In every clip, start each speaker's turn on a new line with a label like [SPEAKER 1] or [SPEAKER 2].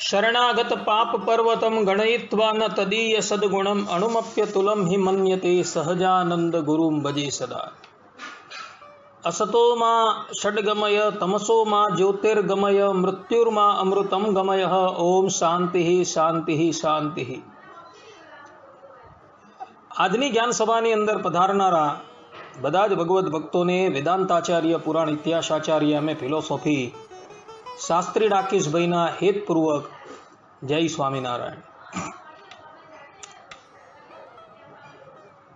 [SPEAKER 1] शरणागत पाप पर्वतम गणयित्वा न तदीय सद्गुणम अणुमप्यतुलम हि मन्यते सहजानंद गुरुम भजे सदा। असतो मा षड्गमय तमसो मा ज्योतिर्गमय मृत्युर्मा अमृतम गमय। ओम शांति शांति शांति। આજની જ્ઞાન સભાની અંદર પધારનારા બધા જ ભગવદ્ ભક્તોને વેદાંતાચાર્ય પુરાણ ઇતિહાસાચાર્ય અમે ફિલોસોફી શાસ્ત્રી ડાકીશભાઈના હેતપૂર્વક જય સ્વામિનારાયણ।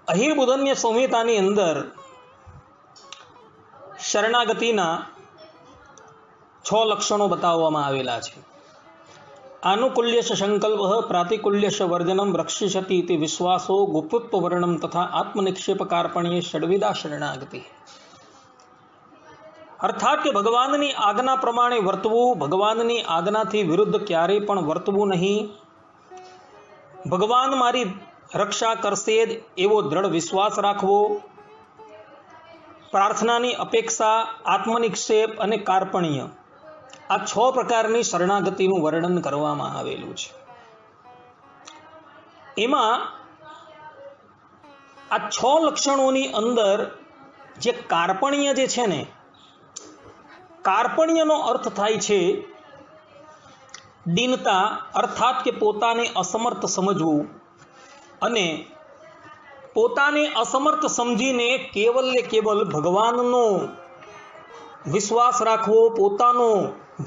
[SPEAKER 1] અહિર બુધન્ય સંહિતાની અંદર શરણાગતિના 6 લક્ષણો બતાવવામાં આવેલા છે। આનુકૂલ્યશ સંકલ્પ પ્રાતિકૂલ્યશ વર્જનમ રક્ષિષતિ ઇતિ વિશ્વાસો ગુપ્તત્વ વર્ણમ તથા આત્મનિક્ષેપ કાર્પણ્ય ષડવિધા શરણાગતિ। અર્થાત કે ભગવાનની આજ્ઞા પ્રમાણે વર્તવું, ભગવાનની આજ્ઞાથી વિરુદ્ધ ક્યારેય પણ વર્તવું નહીં, ભગવાન મારી રક્ષા કરશે જ એવો દ્રઢ વિશ્વાસ રાખવો, પ્રાર્થનાની અપેક્ષા, આત્મનિક્ષેપ અને કાર્પણ્ય, આ 6 પ્રકારની શરણાગતિનું વર્ણન કરવામાં આવેલું છે। એમાં આ 6 લક્ષણોની અંદર જે કાર્પણ્ય જે છે ને, કાર્પણ્યનો અર્થ થાય છે દીનતા, અર્થાત કે પોતાને અસમર્થ સમજવું અને પોતાને અસમર્થ સમજીને કેવલ ને કેવલ ભગવાનનો વિશ્વાસ રાખવો, પોતાનો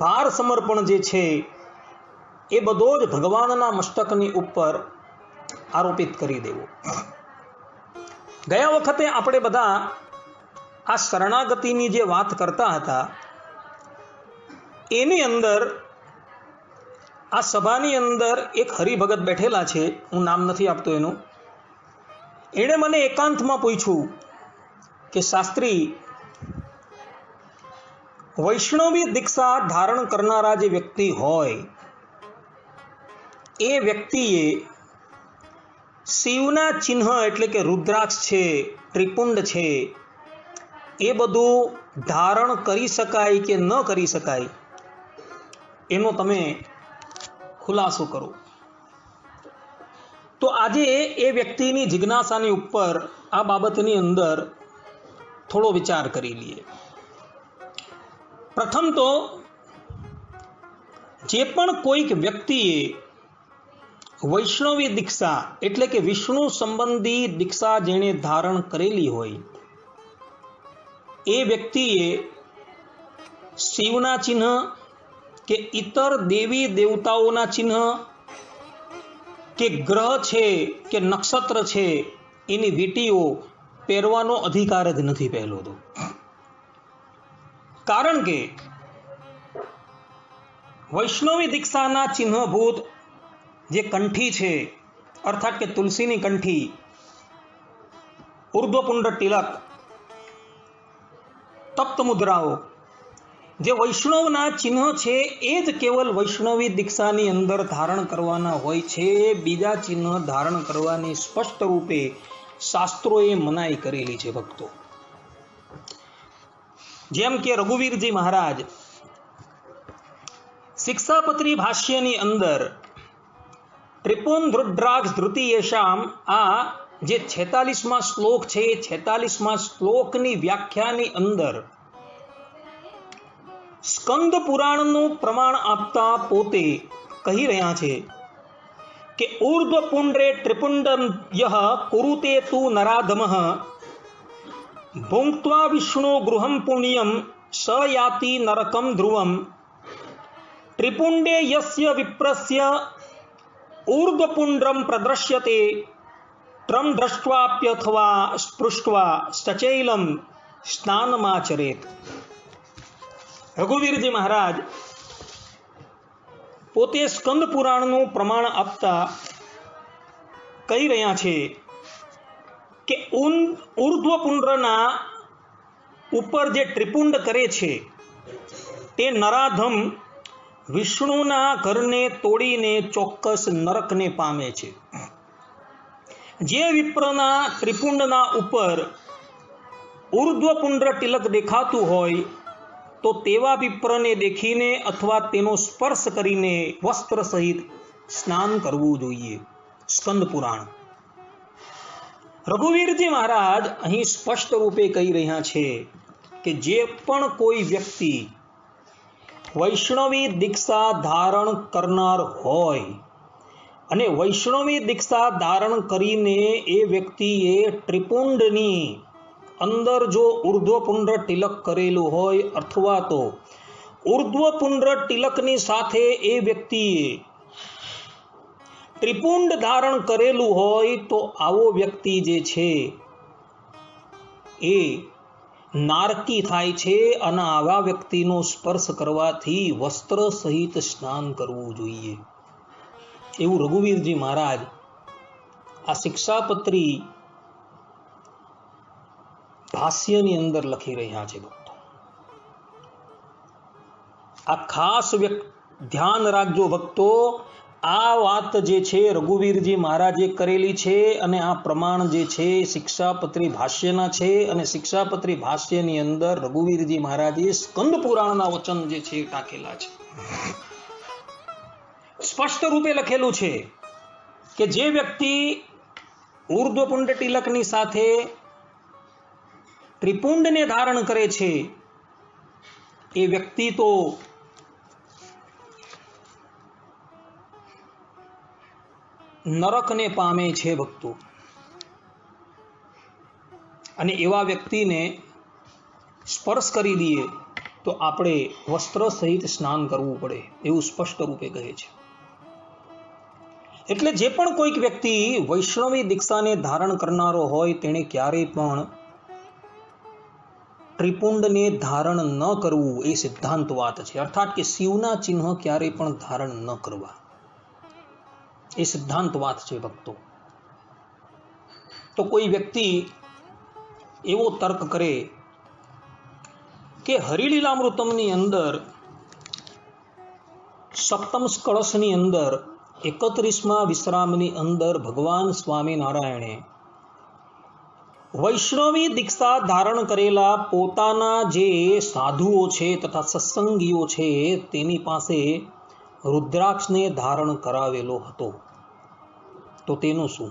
[SPEAKER 1] ભાર સમર્પણ જે છે એ બધો જ ભગવાનના મસ્તકની ઉપર આરોપિત કરી દેવો। ગયા વખતે આપણે બધા આ શરણાગતિની જે વાત કરતા હતા એની અંદર આ સભાની અંદર એક હરિભગત બેઠેલા છે, હું નામ નથી આપતો એનું, એણે મને એકાંતમાં પૂછ્યું કે શાસ્ત્રી, વૈષ્ણવી દીક્ષા ધારણ કરનારા જે વ્યક્તિ હોય એ વ્યક્તિએ શિવના ચિહ્ન એટલે કે રુદ્રાક્ષ છે, ત્રિપુંડ છે, એ બધું ધારણ કરી શકાય કે ન કરી શકાય એનો તમે ખુલાસો કરો। તો આજે એ વ્યક્તિની જિજ્ઞાસાની ઉપર આ બાબતની અંદર થોડો વિચાર કરી લઈએ। પ્રથમ તો જે પણ કોઈક વ્યક્તિએ વૈષ્ણવી દીક્ષા એટલે કે વિષ્ણુ સંબંધી દીક્ષા જેણે ધારણ કરેલી હોય એ વ્યક્તિએ શિવના ચિહ્ન કે ઇતર દેવી દેવતાઓના ચિહ્ન કે ગ્રહ છે કે નક્ષત્ર છે એની વીંટીઓ પહેરવાનો અધિકાર જ નથી પહેલો તો। કારણ કે વૈષ્ણવી દીક્ષાના ચિહ્નભૂત જે કંઠી છે, અર્થાત કે તુલસીની કંઠી, ઉર્ધ્વપુંડ તિલક, તપ્ત મુદ્રાઓ, જે વૈષ્ણવના ચિહ્ન છે એ જ કેવલ વૈષ્ણવી દીક્ષાની અંદર ધારણ કરવાના હોય છે। બીજા ચિહ્ન ધારણ કરવાની સ્પષ્ટ રૂપે શાસ્ત્રોએ મનાઈ કરેલી છે ભક્તો। જેમ કે રઘુવીરજી મહારાજ શિક્ષાપત્રી ભાષ્યની અંદર ત્રિપુન રુદ્રાક્ષ ધૃતિયેષામ, આ જે 46મા શ્લોક છે એ 46મા શ્લોકની વ્યાખ્યાની અંદર સ્કંદ પુરાણનું પ્રમાણ આપતા પોતે કહી રહ્યા છે કે ઉર્ધ્વ પુંડ્રે ત્રિપુંડમ યહ કુરુતે તુ નરાધમઃ ભુંક્ત્વા વિષ્ણુ ગૃહમ પુણ્યમ સ યાતિ નરકમ ધ્રુવમ ત્રિપુંડે યસ્ય વિપ્રસ્ય ઊર્ધ્વપુંડ્રમ પ્રદૃશ્યતે ત્રમ દ્રષ્ટ્વાપ્યથવા સ્પૃષ્ટ્વા સચૈલમ સ્નાનમાચરેત। રઘુવીરજી મહારાજ પોતે સ્કંદ પુરાણનું પ્રમાણ આપતા કહી રહ્યા છે કે ઊર્ધ્વપુંડ્રના ઉપર જે ત્રિપુંડ કરે છે તે નરાધમ વિષ્ણુના ઘરને તોડીને ચોક્કસ નરકને પામે છે। જે વિપ્રના ત્રિપુંડના ઉપર ઊર્ધ્વપુંડ તિલક દેખાતું હોય તો તેવા વિપ્રને દેખીને અથવા તેનો સ્પર્શ કરીને વસ્ત્ર સહિત સ્નાન કરવું જોઈએ. સ્કંદ પુરાણ. રઘુવીરજી મહારાજ અહીં સ્પષ્ટ રૂપે કહી રહ્યા છે કે જે પણ કોઈ વ્યક્તિ વૈષ્ણવી દીક્ષા ધારણ કરનાર હોય અને વૈષ્ણવી દીક્ષા ધારણ કરીને એ વ્યક્તિએ ત્રિપુંડની અંદર જો ઉર્ધ્વપુંડ્ર તિલક કરેલું હોય અથવા તો ઉર્ધ્વપુંડ્ર તિલકની સાથે એ વ્યક્તિએ ત્રિપુંડ ધારણ કરેલું હોય તો આવો વ્યક્તિ જે છે એ નારકી થાય છે અને આવા વ્યક્તિનો સ્પર્શ કરવાથી વસ્ત્ર સહિત સ્નાન કરવું જોઈએ એવું રઘુવીરજી મહારાજ આ શિક્ષાપત્રી ભાષ્યની અંદર લખી રહ્યા છે. ભક્તો, આ ખાસ ધ્યાન રાખજો ભક્તો. આ વાત જે છે રઘુવીરજી મહારાજે કરેલી છે અને આ પ્રમાણ જે છે શિક્ષાપત્રી ભાષ્યના છે અને શિક્ષાપત્રી ભાષ્યની અંદર રઘુવીરજી મહારાજે સ્કંદ પુરાણના વચન જે છે ટાંકેલા છે. સ્પષ્ટ રૂપે લખેલું છે કે જે વ્યક્તિ ઉર્ધ્વપુંડ તિલકની સાથે ત્રિપુંડને ધારણ કરે છે એ વ્યક્તિ તો નરકને પામે છે ભક્તો. અને એવા વ્યક્તિને સ્પર્શ કરી દઈએ તો આપણે વસ્ત્ર સહિત સ્નાન કરવું પડે એવું સ્પષ્ટ રૂપે કહે છે. એટલે જે પણ કોઈક વ્યક્તિ વૈષ્ણવી દીક્ષાને ધારણ કરનારો હોય તેણે ક્યારેય પણ ત્રિપુંડને ધારણ ન કરવું એ સિદ્ધાંત વાત છે. અર્થાત કે શિવના ચિહ્ન ક્યારેય પણ ધારણ ન કરવા એ સિદ્ધાંત વાત છે ભક્તો. તો કોઈ વ્યક્તિ એવો તર્ક કરે કે હરિલીલામૃતમની અંદર સપ્તમ કળશની અંદર 31મા વિશ્રામની અંદર ભગવાન સ્વામિનારાયણે વૈષ્ણવી દીક્ષા ધારણ કરેલા પોતાના જે સાધુઓ છે તથા સત્સંગીઓ છે તેની પાસે રુદ્રાક્ષને ધારણ કરાવેલો હતો. તો તેનું શું?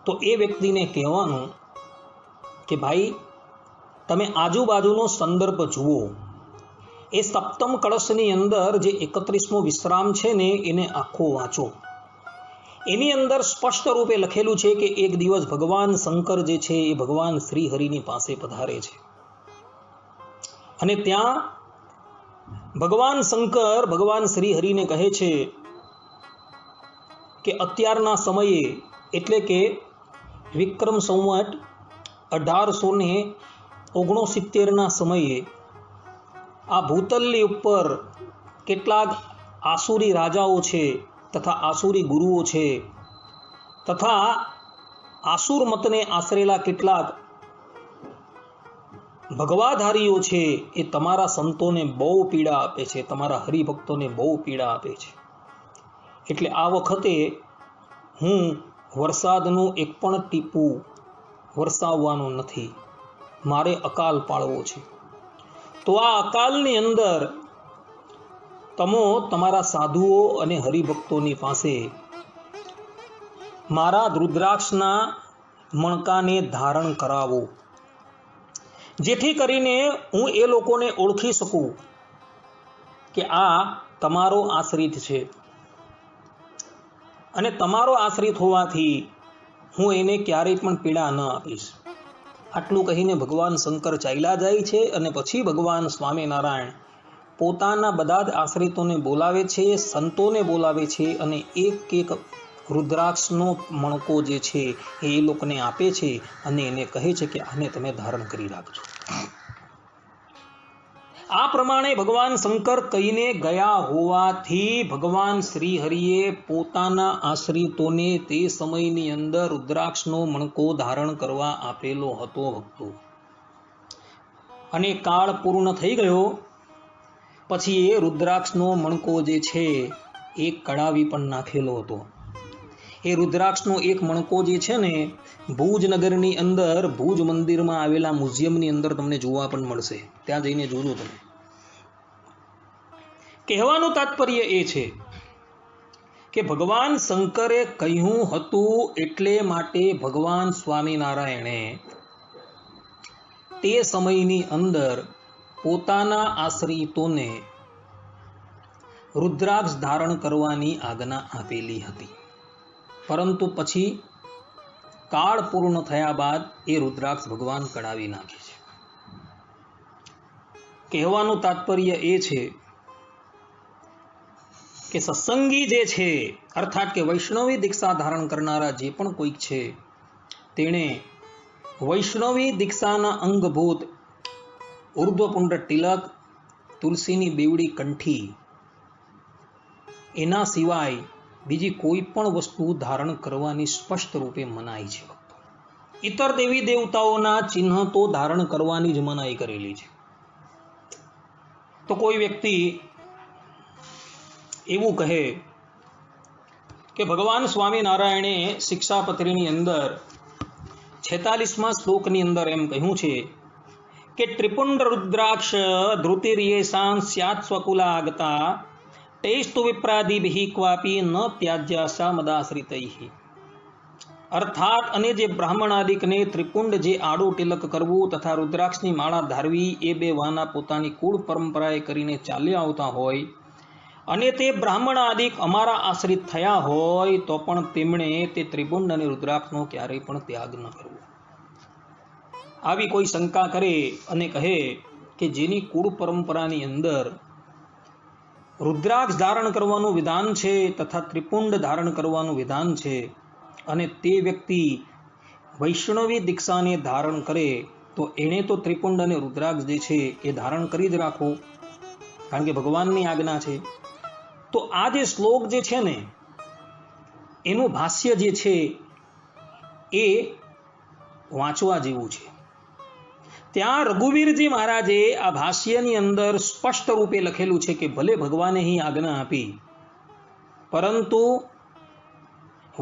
[SPEAKER 1] તો એ વ્યક્તિને કહેવાનું કે ભાઈ તમે આજુબાજુનો સંદર્ભ જુઓ. એ સપ્તમ કળશની અંદર જે 31મો વિશ્રામ છે ને એને આખો વાંચો. એની અંદર સ્પષ્ટ રૂપે લખેલું છે કે એક દિવસ ભગવાન શંકર જે છે એ ભગવાન શ્રી હરિની પાસે પધારે છે અને ત્યાં ભગવાન શંકર ભગવાન શ્રી હરિને કહે છે કે અત્યારના સમયે એટલે કે વિક્રમ સંવત 1869ના સમયે આ ભૂતલની ઉપર કેટલાક આસુરી રાજાઓ છે તથા આસુરી ગુરુઓ છે તથા આસુર મતને આશરેલા કેટલાક ભગવાધારીઓ છે એ તમારા સંતોને બહુ પીડા આપે છે, તમારા હરિભક્તોને બહુ પીડા આપે છે. એટલે આ વખતે હું વરસાદનું એક પણ ટીપું વરસાવવાનું નથી, મારે અકાલ પાળવો છે. તો આ અકાલની અંદર તમારા સાધુઓ અને હરિભક્તોની પાસે મારા રુદ્રાક્ષના મણકાને ધારણ કરાવો, જેથી કરીને હું એ લોકોને ઓળખી શકું કે આ તમારો આશ્રિત છે અને તમારો આશ્રિત હોવાથી હું એને ક્યારેય પણ પીડા ન આપીશ. આટલું કહીને ભગવાન શંકર ચાલ્યા જાય છે અને પછી ભગવાન સ્વામિનારાયણ પોતાના બધા જ આશ્રિતોને બોલાવે છે, સંતોને બોલાવે છે અને એક એક રુદ્રાક્ષનો મણકો જે છે એ લોકોને આપે છે અને એને કહે છે કે આને તમે ધારણ કરી રાખજો. આ પ્રમાણે ભગવાન શંકર કહીને ગયા હોવાથી ભગવાન શ્રી હરિએ પોતાના આશ્રિતોને તે સમયની અંદર રુદ્રાક્ષનો મણકો ધારણ કરવા આપેલો હતો ભક્તો. અને કાળ પૂર્ણ થઈ ગયો પછી એ રુદ્રાક્ષનો મણકો જે છે એ કડાવી પણ નાખેલો હતો. એ રુદ્રાક્ષનો એક મણકો જે છે ને ભુજ નગરની અંદર ભુજ મંદિરમાં આવેલા મ્યુઝિયમની અંદર તમને જોવા પણ મળશે. ત્યાં જઈને જોજો તમે. કહેવાનું તાત્પર્ય એ છે કે ભગવાન શંકરે કહ્યું હતું એટલે માટે ભગવાન સ્વામિનારાયણે તે સમયની અંદર પોતાના આશ્રિતોને રુદ્રાક્ષ ધારણ કરવાની આજ્ઞા આપેલી હતી. પરંતુ પછી કાળ પૂર્ણ થયા બાદ એ રુદ્રાક્ષ ભગવાન કઢાવી નાખે છે. કહેવાનું તાત્પર્ય એ છે કે સત્સંગી જે છે અર્થાત કે વૈષ્ણવી દીક્ષા ધારણ કરનારા જે પણ કોઈક છે તેણે વૈષ્ણવી દીક્ષાના અંગભૂત ઉર્ધ્વપુંડ તિલક, તુલસીની બેવડી કંઠી એના સિવાય બીજી કોઈ પણ વસ્તુ ધારણ કરવાની સ્પષ્ટ રૂપે મનાઈ છે. ઇતર દેવી દેવતાઓના ચિહ્ન તો ધારણ કરવાની જ મનાઈ કરેલી છે. તો કોઈ વ્યક્તિ એવું કહે કે ભગવાન સ્વામિનારાયણે શિક્ષાપત્રીની અંદર 46મા શ્લોકની અંદર એમ કહ્યું છે કે ત્રિપુંડ રુદ્રાક્ષ ધૃતિર્યેષાં સ્યાત સ્વકુલાગતા તેસ્તુ વિપ્રાદિભિઃ ક્વાપી ન ત્યાજ્યાસા મદાશ્રિતૈઃ. અર્થાત અને જે બ્રાહ્મણાદિકને ત્રિપુંડ જે આડો તિલક કરવું તથા રુદ્રાક્ષની માળા ધારવી એ બે વાના પોતાની કુળ પરંપરાએ કરીને ચાલ્યા આવતા હોય અને તે બ્રાહ્મણાદિક અમારા આશ્રિત થયા હોય તો પણ તેમણે તે ત્રિપુંડ અને રુદ્રાક્ષનો ક્યારેય પણ ત્યાગ ન કરવો. આવી કોઈ શંકા કરે અને કહે કે જેની કુળ પરંપરાની અંદર રુદ્રાક્ષ ધારણ કરવાનું વિધાન છે તથા ત્રિપુંડ ધારણ કરવાનું વિધાન છે અને તે વ્યક્તિ વૈષ્ણવી દીક્ષાને ધારણ કરે તો એણે તો ત્રિપુંડ અને રુદ્રાક્ષ જે છે એ ધારણ કરી જ રાખો, કારણ કે ભગવાનની આજ્ઞા છે. તો આ જે શ્લોક જે છે ને એનું ભાષ્ય જે છે એ વાંચવા જેવું છે. ત્યાં રઘુવીરજી મહારાજે આ ભાષ્યની અંદર સ્પષ્ટ રૂપે લખેલું છે કે ભલે ભગવાને અહીં આજ્ઞા આપી પરંતુ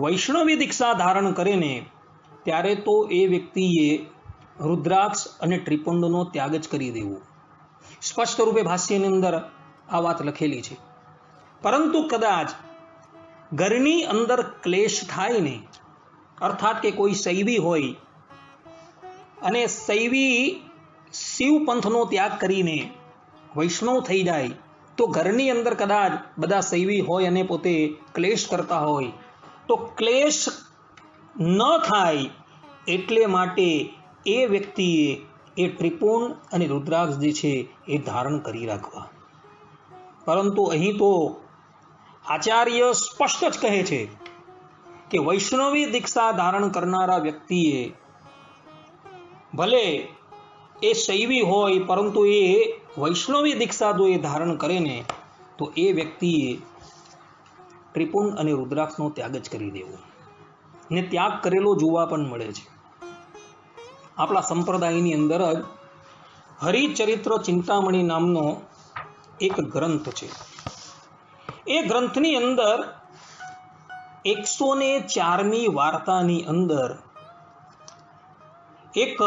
[SPEAKER 1] વૈષ્ણવી દીક્ષા ધારણ કરે ને ત્યારે તો એ વ્યક્તિએ રુદ્રાક્ષ અને ત્રિપુંડનો ત્યાગ જ કરી દેવો. સ્પષ્ટ રૂપે ભાષ્યની અંદર આ વાત લખેલી છે. પરંતુ કદાચ ઘરની અંદર ક્લેશ થાય ને, અર્થાત કે કોઈ શૈવી હોય અને શૈવી શિવ પંથનો ત્યાગ કરીને વૈષ્ણવ થઈ જાય તો ઘરની અંદર કદાચ બધા શૈવી હોય અને પોતે ક્લેશ કરતા હોય તો ક્લેશ ન થાય એટલે માટે એ વ્યક્તિએ એ ત્રિપુંડ અને રુદ્રાક્ષ જે છે એ ધારણ કરી રાખવા. પરંતુ અહીં તો આચાર્ય સ્પષ્ટ જ કહે છે કે વૈષ્ણવી દીક્ષા ધારણ કરનારા વ્યક્તિએ ભલે એ શૈવી હોય પરંતુ એ વૈષ્ણવી દીક્ષા જો એ ધારણ કરે ને તો એ વ્યક્તિએ ત્રિપુંડ અને રુદ્રાક્ષનો ત્યાગ જ કરી દેવો ને ત્યાગ કરેલો જોવા પણ મળે છે. આપણા સંપ્રદાયની અંદર જ હરિચરિત્ર ચિંતામણી નામનો એક ગ્રંથ છે. એ ગ્રંથની અંદર 104મી વાર્તાની અંદર એક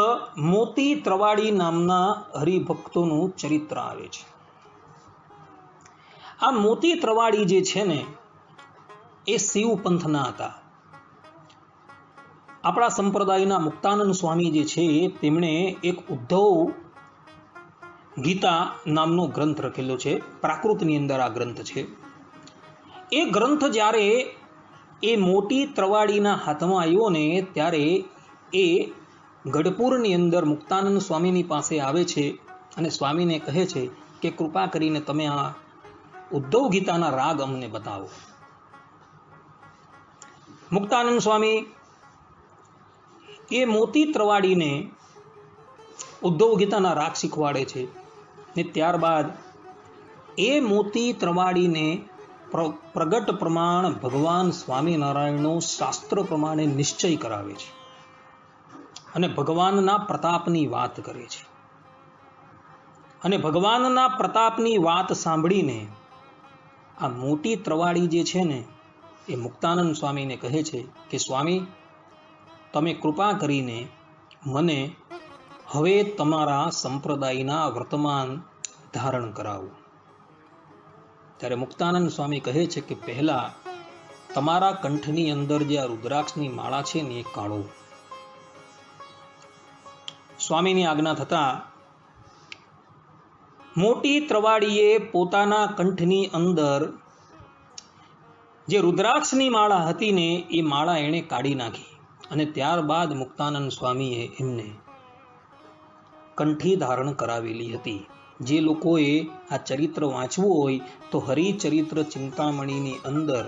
[SPEAKER 1] મોતી ત્રવાડી નામના હરિભક્તોનું ચરિત્ર આવે છે. આ મોતી ત્રવાડી જે છે ને એ શિવ પંથના હતા. આપણા સંપ્રદાયના મુક્તાનંદ સ્વામી જે છે તેમણે એક ઉદ્ધવ ગીતા નામનો ગ્રંથ લખેલો છે. પ્રાકૃતની અંદર આ ગ્રંથ છે. એ ગ્રંથ જ્યારે એ મોટી ત્રવાડીના હાથમાં આવ્યો ને ત્યારે એ ગઢપુરની અંદર મુક્તાનંદ સ્વામીની પાસે આવે છે અને સ્વામીને કહે છે કે કૃપા કરીને તમે આ ઉદ્ધવ ગીતાના રાગ અમને બતાવો. મુક્તાનંદ સ્વામી એ મોતી ત્રવાડીને ઉદ્ધવ ગીતાના રાગ શીખવાડે છે ને ત્યારબાદ એ મોતી ત્રવાડીને પ્રગટ પ્રમાણ ભગવાન સ્વામિનારાયણનો શાસ્ત્ર પ્રમાણે નિશ્ચય કરાવે છે અને ભગવાનના પ્રતાપની વાત કરે છે. અને ભગવાનના પ્રતાપની વાત સાંભળીને આ મોટી ત્રવાડી જે છે ને એ મુક્તાનંદ સ્વામીને કહે છે કે સ્વામી, તમે કૃપા કરીને મને હવે તમારા સંપ્રદાયના વર્તમાન ધારણ કરાવો. ત્યારે મુક્તાનંદ સ્વામી કહે છે કે પહેલા તમારા કંઠની અંદર જે આ રુદ્રાક્ષની માળા છે ને એ કાઢો. સ્વામીની આજ્ઞા થતા મોટી ત્રવાડીએ પોતાના કંઠની અંદર જે રુદ્રાક્ષની માળા હતી ને એ માળા એણે કાઢી નાખી અને ત્યારબાદ મુક્તાનંદ સ્વામીએ એમને કંઠી ધારણ કરાવેલી હતી. જે લોકોએ આ ચરિત્ર વાંચવું હોય તો હરિચરિત્ર ચિંતામણીની અંદર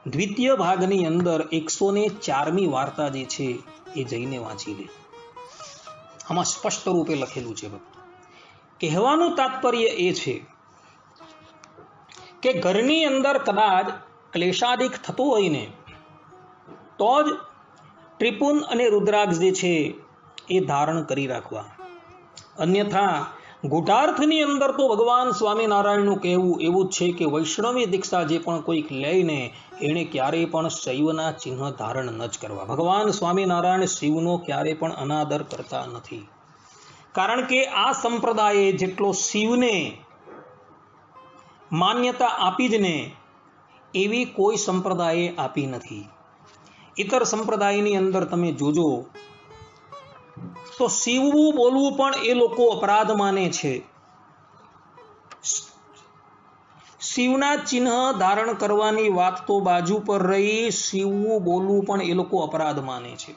[SPEAKER 1] દ્વિતીય ભાગની અંદર 104મી વાર્તા જે છે એ જઈને વાંચી લે. આમાં સ્પષ્ટ રૂપે લખેલું છે. કહેવાનું તાત્પર્ય એ છે કે ઘરની અંદર કદાચ ક્લેશાદિક થતો હોય ને તો જ ત્રિપુન અને રુદ્રાક્ષ જે છે એ ધારણ કરી રાખવા. અન્યથા ગૂઢાર્થની અંદર તો ભગવાન સ્વામિનારાયણનું કહેવું એવું જ છે કે વૈષ્ણવી દીક્ષા જે પણ કોઈક લઈને એણે ક્યારેય પણ શૈવના ચિહ્ન ધારણ ન જ કરવા. ભગવાન સ્વામિનારાયણ શિવનો ક્યારેય પણ અનાદર કરતા નથી. કારણ કે આ સંપ્રદાયે જેટલો શિવને માન્યતા આપી જ ને એવી કોઈ સંપ્રદાયે આપી નથી. ઇતર સંપ્રદાયની અંદર તમે જોજો તો શિવવું બોલવું પણ એ લોકો અપરાધ માને છે. શિવના ચિહ્ન ધારણ કરવાની વાત તો બાજુ પર રહી, શિવવું બોલવું પણ એ લોકો અપરાધ માને છે.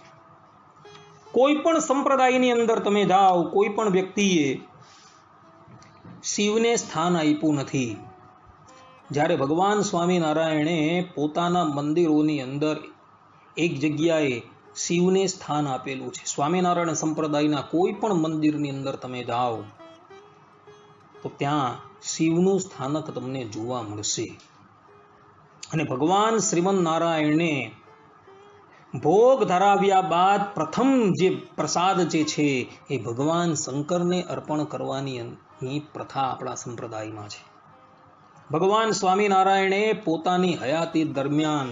[SPEAKER 1] કોઈ પણ સંપ્રદાયની અંદર તમે જાઓ, કોઈ પણ વ્યક્તિએ શિવને સ્થાન આપ્યું નથી. જ્યારે ભગવાન સ્વામિનારાયણે પોતાના મંદિરોની અંદર એક જગ્યાએ શિવને સ્થાન આપેલું છે. સ્વામિનારાયણ સંપ્રદાયના કોઈ પણ મંદિરની અંદર તમે જાઓ તો ત્યાં શિવનું સ્થાનક તમને જોવા મળશે. અને ભગવાન શ્રીમન નારાયણને ભોગ ધરાવ્યા બાદ પ્રથમ જે પ્રસાદ જે છે એ ભગવાન શંકરને અર્પણ કરવાની પ્રથા આપણા સંપ્રદાયમાં છે. ભગવાન સ્વામિનારાયણે પોતાની હયાતી દરમિયાન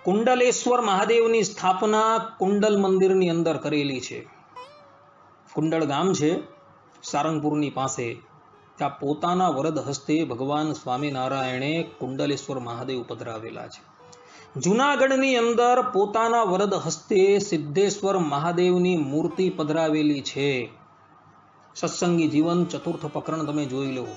[SPEAKER 1] કુંડલેશ્વર મહાદેવની સ્થાપના કુંડલ મંદિરની અંદર કરેલી છે. કુંડળ ગામ છે સારંગપુરની પાસે. ત્યાં પોતાના વરદ હસ્તે ભગવાન સ્વામિનારાયણે કુંડલેશ્વર મહાદેવ પધરાવેલા છે. જૂનાગઢની અંદર પોતાના વરદ હસ્તે સિદ્ધેશ્વર મહાદેવની મૂર્તિ પધરાવેલી છે. સત્સંગી જીવન ચતુર્થ પ્રકરણ તમે જોઈ લો.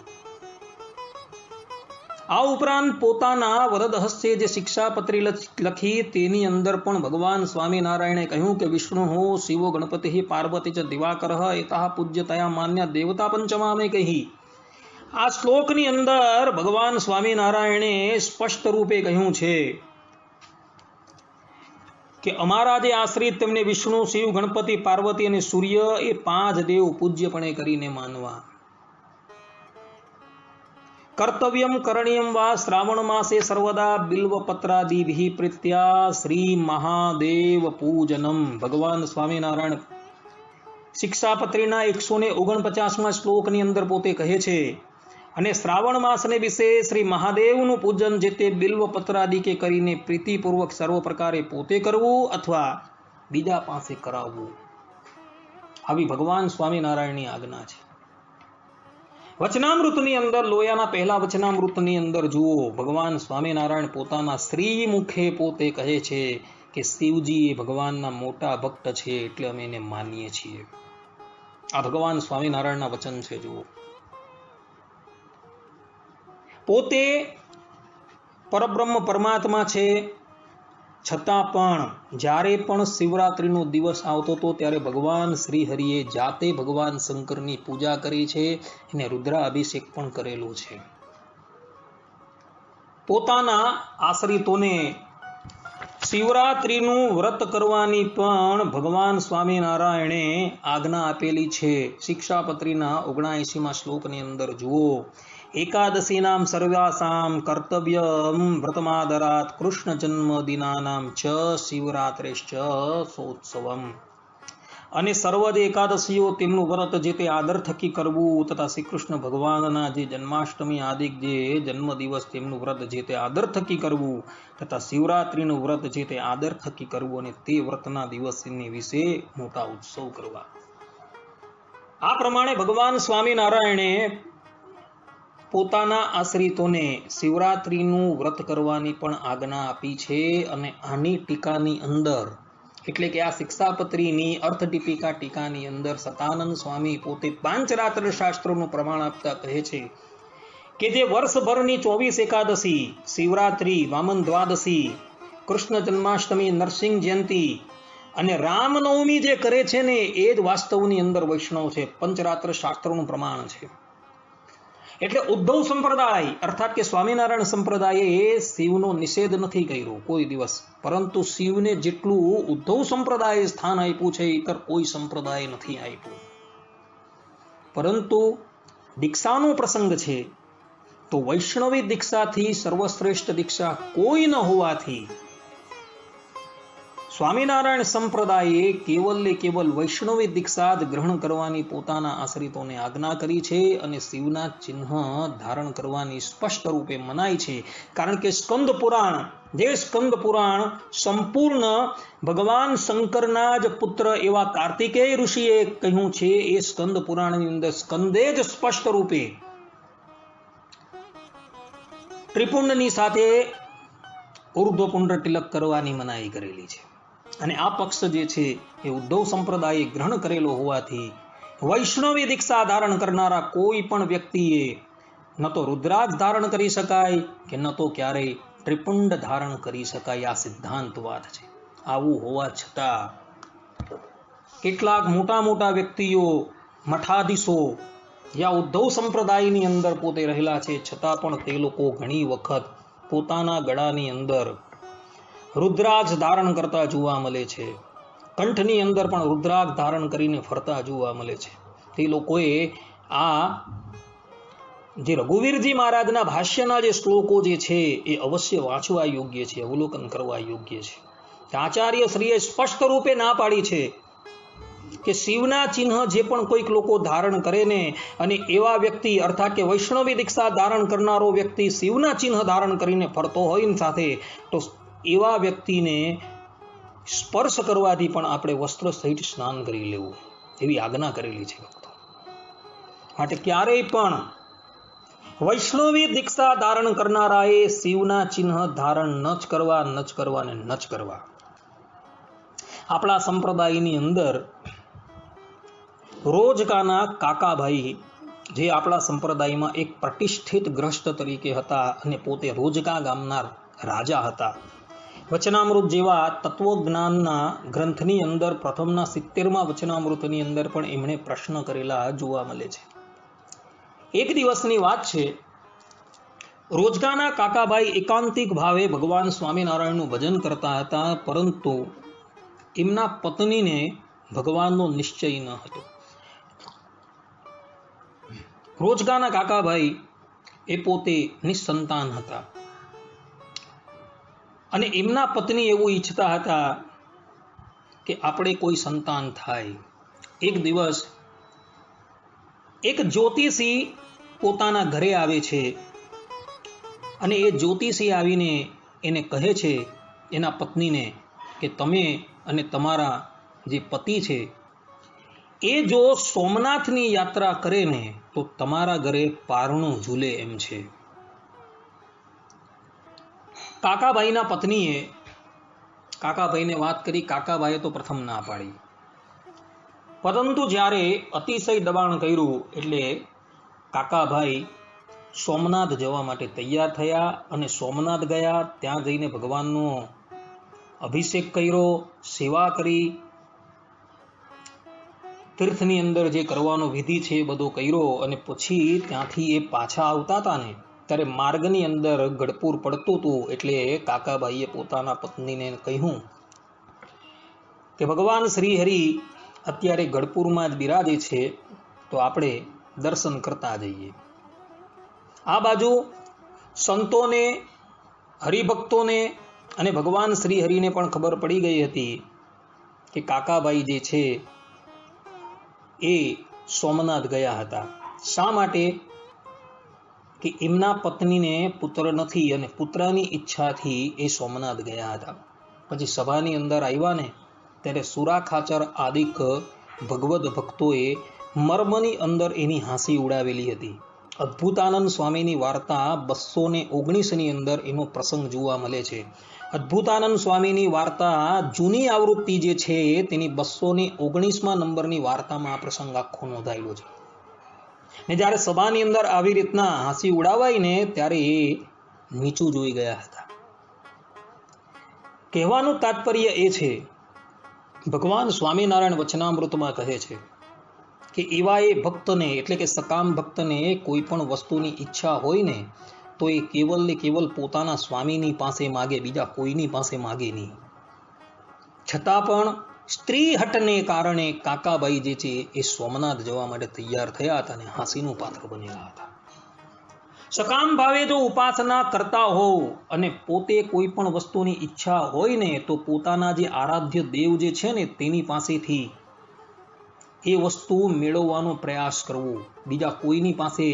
[SPEAKER 1] આ ઉપરાંત પોતાના વરદ હસ્તે જે શિક્ષાપત્રી લખી તેની અંદર પણ ભગવાન સ્વામિનારાયણે કહ્યું કે વિષ્ણુ શિવો ગણપતિ પાર્વતી ચ દિવાકર એતા પૂજ્યતયા માન્ય દેવતા પંચમામે કહી. આ શ્લોકની અંદર ભગવાન સ્વામિનારાયણે સ્પષ્ટ રૂપે કહ્યું છે કે અમારા જે આશ્રિત તેમને વિષ્ણુ, શિવ, ગણપતિ, પાર્વતી અને સૂર્ય એ 5 દેવ પૂજ્યપણે કરીને માનવા. કર્તવ્યમ કરણીયમ વા શ્રાવણ માસે સર્વદા બિલ્વપત્રાદિભિ પ્રીત્યા શ્રી મહાદેવ પૂજનમ. ભગવાન સ્વામિનારાયણ શિક્ષાપત્રીના 149મા શ્લોકની અંદર પોતે કહે છે અને શ્રાવણ માસને વિશે શ્રી મહાદેવનું પૂજન જે તે બિલ્વપત્રાદિકે કરીને પ્રીતિપૂર્વક સર્વ પ્રકારે પોતે કરવું અથવા બીજા પાસે કરાવવું. આવી ભગવાન સ્વામિનારાયણની આજ્ઞા છે. વચનામૃતની અંદર લોયાના પહેલા વચનામૃતની અંદર જુઓ ભગવાન સ્વામિનારાયણ પોતાના શ્રી મુખે પોતે કહે છે કે શિવજી એ ભગવાનના મોટા ભક્ત છે એટલે અમે એને માનીએ છીએ. આ ભગવાન સ્વામિનારાયણના વચન છે. જુઓ પોતે પરબ્રહ્મ પરમાત્મા છે છતાં પણ જ્યારે પણ શિવરાત્રિનો દિવસ આવતો હતો ત્યારે ભગવાન શ્રી હરિએ જાતે ભગવાન શંકરની પૂજા કરી છે અને રુદ્રાભિષેક પણ કરેલો છે. પોતાના આશ્રિતોને શિવરાત્રિનું વ્રત કરવાની પણ ભગવાન સ્વામિનારાયણે આજ્ઞા આપેલી છે. શિક્ષાપત્રીના 79મા શ્લોકની અંદર જુઓ એકાદશીનામ સર્વાસામ કર્તવ્યમ વ્રતમાદરાત કૃષ્ણ જન્મ દિનાનામ ચ શિવરાત્રેશ્ચ સોત્સવમ. અને સર્વ જ એકાદશીઓ તેમનું વ્રત જે તે આદર થકી કરવું તથા શ્રી કૃષ્ણ ભગવાનના જે જન્માષ્ટમી આદિ જે જન્મદિવસ તેમનું વ્રત જે તે આદર થકી કરવું તથા શિવરાત્રિનું વ્રત જે તે આદર થકી કરવું અને તે વ્રતના દિવસની વિશે મોટા ઉત્સવ કરવા. આ પ્રમાણે ભગવાન સ્વામિનારાયણે પોતાના આશ્રિતોને શિવરાત્રિનું વ્રત કરવાની પણ આજ્ઞા આપી છે. અને આની ટીકાની અંદર એટલે કે આ શિક્ષાપત્રીની અર્થદીપિકા ટીકાની અંદર સતાનંદ સ્વામી પોતે પાંચરાત્ર શાસ્ત્રોનું પ્રમાણ આપતા કહે છે કે જે વર્ષભરની 24 એકાદશી, શિવરાત્રી, વામન દ્વાદશી, કૃષ્ણ જન્માષ્ટમી, નરસિંહ જયંતિ અને રામનવમી જે કરે છે ને એ જ વાસ્તવની અંદર વૈષ્ણવ છે. પંચરાત્ર શાસ્ત્રોનું પ્રમાણ છે. એટલે ઉદ્ધવ સંપ્રદાય અર્થાત કે સ્વામિનારાયણ સંપ્રદાયે શિવનો નિષેધ નથી કર્યો કોઈ દિવસ, પરંતુ શિવને જેટલું ઉદ્ધવ સંપ્રદાયે સ્થાન આપ્યું છે ઇતર કોઈ સંપ્રદાય નથી આપ્યું. પરંતુ દીક્ષાનો પ્રસંગ છે તો વૈષ્ણવી દીક્ષાથી સર્વશ્રેષ્ઠ દીક્ષા કોઈ ન હોવાથી સ્વામિનારાયણ સંપ્રદાયે કેવલ વૈષ્ણવી દીક્ષા જ ગ્રહણ કરવાની પોતાના આશ્રિતોને આજ્ઞા કરી છે. અને શિવના ચિહ્ન ધારણ કરવાની સ્પષ્ટ રૂપે મનાય છે. કારણ કે સ્કંદ પુરાણ સંપૂર્ણ ભગવાન શંકરના જ પુત્ર એવા કાર્તિકેય ઋષિએ કહ્યું છે. એ સ્કંદ પુરાણની અંદર સ્કંદે જ સ્પષ્ટ રૂપે ત્રિપુંડની સાથે ઉર્ધ્વપુંડ તિલક કરવાની મનાઈ કરેલી છે. અને આ પક્ષ જે છે એ ઉદ્ધવ સંપ્રદાયે ગ્રહણ કરેલો હોવાથી વૈષ્ણવી દીક્ષા ધારણ કરનારા કોઈ પણ વ્યક્તિએ ન તો રુદ્રાક્ષ ધારણ કરી શકાય કે ન તો ક્યારેય ત્રિપુંડ ધારણ કરી શકાય. આ સિદ્ધાંત વાત છે. આવું હોવા છતાં કેટલાક મોટા વ્યક્તિઓ, મઠાધીશો યા ઉદ્ધવ સંપ્રદાયની અંદર પોતે રહેલા છે, છતાં પણ તે લોકો ઘણી વખત પોતાના ગળાની અંદર રુદ્રાક્ષ ધારણ કરતા જોવા મળે છે. કંઠની અંદર પણ રુદ્રાક્ષ ધારણ કરીને ફરતા જોવા મળે છે. તે લોકોએ આ જે રઘુવીરજી મહારાજના ભાષ્યના જે શ્લોકો જે છે એ અવશ્ય વાંચવા યોગ્ય છે, અવલોકન કરવા યોગ્ય છે. આચાર્ય શ્રીએ સ્પષ્ટ રૂપે ના પાડી છે કે શિવના ચિહ્ન જે પણ કોઈક લોકો ધારણ કરે ને અને એવા વ્યક્તિ અર્થાત કે વૈષ્ણવી દીક્ષા ધારણ કરનારો વ્યક્તિ શિવના ચિહ્ન ધારણ કરીને ફરતો હોય ને સાથે, તો એવા વ્યક્તિને સ્પર્શ કરવાથી પણ આપણે વસ્ત્ર સહિત સ્નાન કરી લેવું એવી આજ્ઞા કરેલી છે. માટે ક્યારેય પણ વૈષ્ણવી દીક્ષા ધારણ કરનારાએ શિવના ચિહ્ન ધારણ ન જ કરવા. આપણા સંપ્રદાયની અંદર રોજકાના કાકાભાઈ જે આપણા સંપ્રદાયમાં એક પ્રતિષ્ઠિત ગ્રસ્ત તરીકે હતા અને પોતે રોજકા ગામના રાજા હતા. વચનામૃત જેવા તત્વજ્ઞાનના ગ્રંથની અંદર પ્રથમના 70મા વચનામૃતની અંદર પણ એમણે પ્રશ્ન કરેલા જોવા મળે છે. એક દિવસની વાત છે, રોજગાના કાકાભાઈ એકાંતિક ભાવે ભગવાન સ્વામિનારાયણનું ભજન કરતા હતા, પરંતુ એમના પત્નીને ભગવાનનો નિશ્ચય ન હતો. રોજગાના કાકાભાઈ એ પોતે નિસંતાન હતા અને એમના પત્ની એવું ઈચ્છતા હતા કે આપણે કોઈ સંતાન થાય. એક દિવસ એક જ્યોતિષી પોતાના ઘરે આવે છે અને એ જ્યોતિષી આવીને એને કહે છે એના પત્નીને કે તમે અને તમારા જે પતિ છે એ જો સોમનાથની યાત્રા કરે ને તો તમારા ઘરે પારણું ઝૂલે એમ છે. કાકાભાઈના પત્નીએ કાકાભાઈને વાત કરી. કાકાભાઈએ તો પ્રથમ ના પાડી, પરંતુ જ્યારે અતિશય દબાણ કર્યું એટલે કાકાભાઈ સોમનાથ જવા માટે તૈયાર થયા અને સોમનાથ ગયા. ત્યાં જઈને ભગવાનનો અભિષેક કર્યો, સેવા કરી, તીર્થની અંદર જે કરવાનો વિધિ છે એ બધો કર્યો. અને પછી ત્યાંથી એ પાછા આવતા હતા ને ત્યારે માર્ગની અંદર ગઢપુર પડતું હતું. એટલે કાકાભાઈએ પોતાના પત્નીને કહ્યું કે ભગવાન શ્રી હરિ અત્યારે ગઢપુરમાં જ બિરાજે છે, તો આપણે દર્શન કરતા જઈએ. આ બાજુ સંતોને, હરિભક્તોને અને ભગવાન શ્રી હરિને પણ ખબર પડી ગઈ હતી કે કાકાભાઈ જે છે એ સોમનાથ ગયા હતા. શા માટે? કે એમના પત્નીને પુત્ર નથી અને પુત્રની ઈચ્છાથી એ સોમનાથ ગયા હતા. પછી સભાની અંદર આવ્યા ને ત્યારે સુરા ખાચર આદિક ભગવદ ભક્તોએ મર્મની અંદર એની હાંસી ઉડાવેલી હતી. અદ્ભુતાનંદ સ્વામીની વાર્તા 219ની અંદર એનો પ્રસંગ જોવા મળે છે. અદ્ભુતાનંદ સ્વામીની વાર્તા જૂની આવૃત્તિ જે છે તેની 219મા નંબરની વાર્તામાં આ પ્રસંગ આખો નોંધાયેલો છે. ને જ્યારે સભાની અંદર આવી રીતના હાંસી ઉડાવાય ને ત્યારે એ નીચું જોઈ ગયા હતા. કહેવાનું તાત્પર્ય એ છે, ભગવાન સ્વામિનારાયણ વચનામૃતમાં કહે છે કે એવા એ ભક્તને એટલે કે સકામ ભક્તને કોઈ પણ વસ્તુની ઈચ્છા હોય ને તો એ કેવલ ને કેવલ પોતાના સ્વામીની પાસે માગે, બીજા કોઈની પાસે માગે નહીં. છતાં પણ સ્ત્રી હટને કારણે કાકાબાઈ જે છે એ સોમનાથ જવા માટે તૈયાર થયા હતા અને હાંસીનું પાત્ર બનેલા હતા. સકામ ભાવે જો ઉપાસના કરતા હોવ અને પોતે કોઈ પણ વસ્તુની ઈચ્છા હોય ને તો પોતાના જે આરાધ્ય દેવ જે છે ને તેની પાસેથી એ વસ્તુ મેળવવાનો પ્રયાસ કરવો, બીજા કોઈની પાસે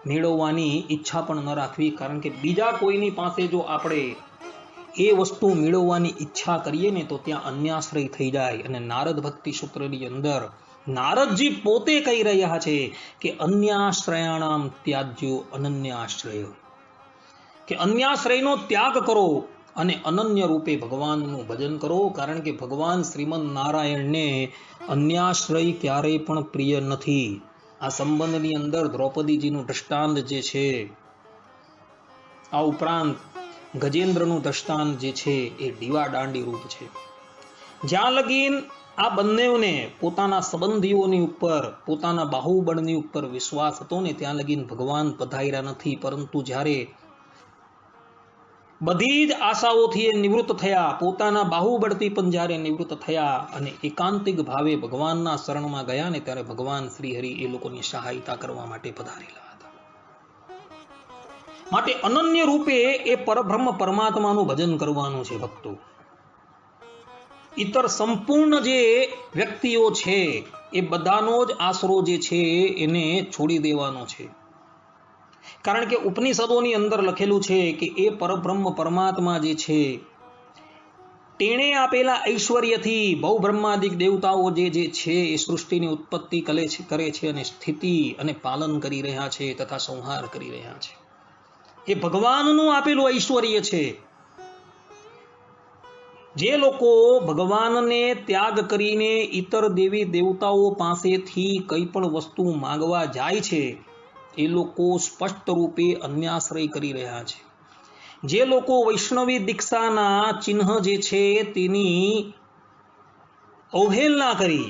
[SPEAKER 1] મેળવવાની ઈચ્છા પણ ન રાખવી. કારણ કે બીજા કોઈની પાસે જો આપણે એ વસ્તુ મેળવવાની ઈચ્છા કરીએ ને તો ત્યાં અન્યાશ્રય થઈ જાય. અને નારદ ભક્તિ સૂત્રની અંદર નારદજી પોતે કહી રહ્યા છે કે અન્યાશ્રયાણામ ત્યાજ્યો અનન્યાશ્રય, કે અન્યાશ્રયનો ત્યાગ કરો અને અનન્ય રૂપે ભગવાનનું ભજન કરો. કારણ કે ભગવાન શ્રીમદ નારાયણને અન્યાશ્રય ક્યારેય પણ પ્રિય નથી. આ સંબંધની અંદર દ્રૌપદીજીનું દ્રષ્ટાંત જે છે, આ ઉપરાંત ગજેન્દ્રનું દ્રષ્ટાંત જે છે એ દીવા દાંડી રૂપ છે. જ્યાં લગીન આ બંનેઓને પોતાના સંબંધીઓની ઉપર, પોતાના બાહુબળની ઉપર વિશ્વાસ હતો ને ત્યાં લગીન ભગવાન પધાર્યા નથી. પરંતુ જ્યારે બધી જ આશાઓથી એ નિવૃત્ત થયા, પોતાના બાહુબળથી પણ જ્યારે નિવૃત્ત થયા અને એકાંતિક ભાવે ભગવાનના શરણમાં ગયા ને ત્યારે ભગવાન શ્રી હરિ એ લોકોની સહાયતા કરવા માટે પધારેલા હતા. માટે અનન્ય રૂપે એ પરબ્રહ્મ પરમાત્માનું ભજન કરવાનું છે ભક્તો. ઇતર સંપૂર્ણ જે વ્યક્તિઓ છે એ બધાનો જ આશરો જે છે એને છોડી દેવાનો છે. કારણ કે ઉપનિષદોની અંદર લખેલું છે કે એ પરબ્રહ્મ પરમાત્મા જે છે તેણે આપેલા ઐશ્વર્યથી બહુબ્રહ્માદિક દેવતાઓ જે છે એ સૃષ્ટિની ઉત્પત્તિ કરે છે અને સ્થિતિ અને પાલન કરી રહ્યા છે તથા સંહાર કરી રહ્યા છે. એ ભગવાનનું આપેલું ઐશ્વર્ય છે. જે લોકો ભગવાનને ત્યાગ કરીને ઇતર દેવી દેવતાઓ પાસેથી કંઈ પણ વસ્તુ માંગવા જાય છે એ લોકો સ્પષ્ટ રૂપે અન્યાશ્રય કરી રહ્યા છે. જે લોકો વૈષ્ણવી દીક્ષાના ચિહ્ન જે છે તેની અવહેલના કરી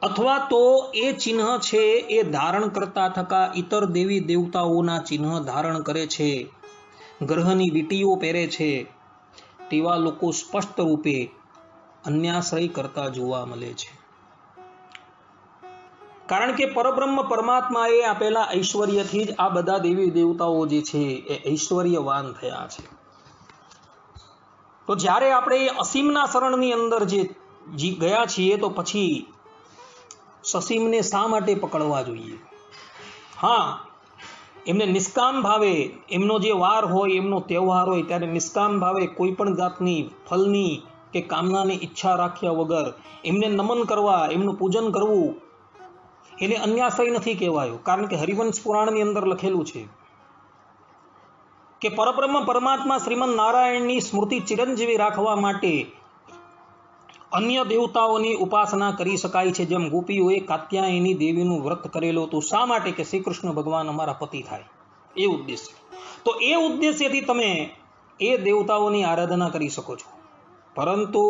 [SPEAKER 1] અથવા તો એ ચિહ્ન છે એ ધારણ કરતા થકા ઇતર દેવી દેવતાઓના ચિહ્ન ધારણ કરે છે, ગ્રહની વીંટીઓ પહેરે છે, તેવા લોકો સ્પષ્ટ રૂપે અન્યાશ્રય કરતા જોવા મળે છે. કારણ કે પરબ્રહ્મ પરમાત્માએ આપેલા ઐશ્વર્યથી જ આ બધા દેવી દેવતાઓ જે છે એ ઐશ્વર્યવાન થયા છે. તો જ્યારે આપણે અસીમના શરણની અંદર જે ગયા છીએ તો પછી સસીમને શા માટે પકડવા જોઈએ? હા, એમને નિષ્કામ ભાવે એમનો જે વાર હોય, એમનો તહેવાર હોય ત્યારે નિષ્કામ ભાવે કોઈ પણ જાતની ફલની કે કામનાની ઈચ્છા રાખ્યા વગર એમને નમન કરવા, એમનું પૂજન કરવું એને અન્યાશ્રય નથી કહેવાયું. કારણ કે હરિવંશ પુરાણની અંદર લખેલું છે કે પરબ્રહ્મ પરમાત્મા શ્રીમદ નારાયણની સ્મૃતિ ચિરંજીવી રાખવા માટે અન્ય દેવતાઓની ઉપાસના કરી શકાય છે. જેમ ગોપીઓએ કાત્યાયની દેવીનું વ્રત કરેલું હતું. શા માટે? કે શ્રી કૃષ્ણ ભગવાન અમારા પતિ થાય, એ ઉદ્દેશ્ય. તો એ ઉદ્દેશ્યથી તમે એ દેવતાઓની આરાધના કરી શકો છો. પરંતુ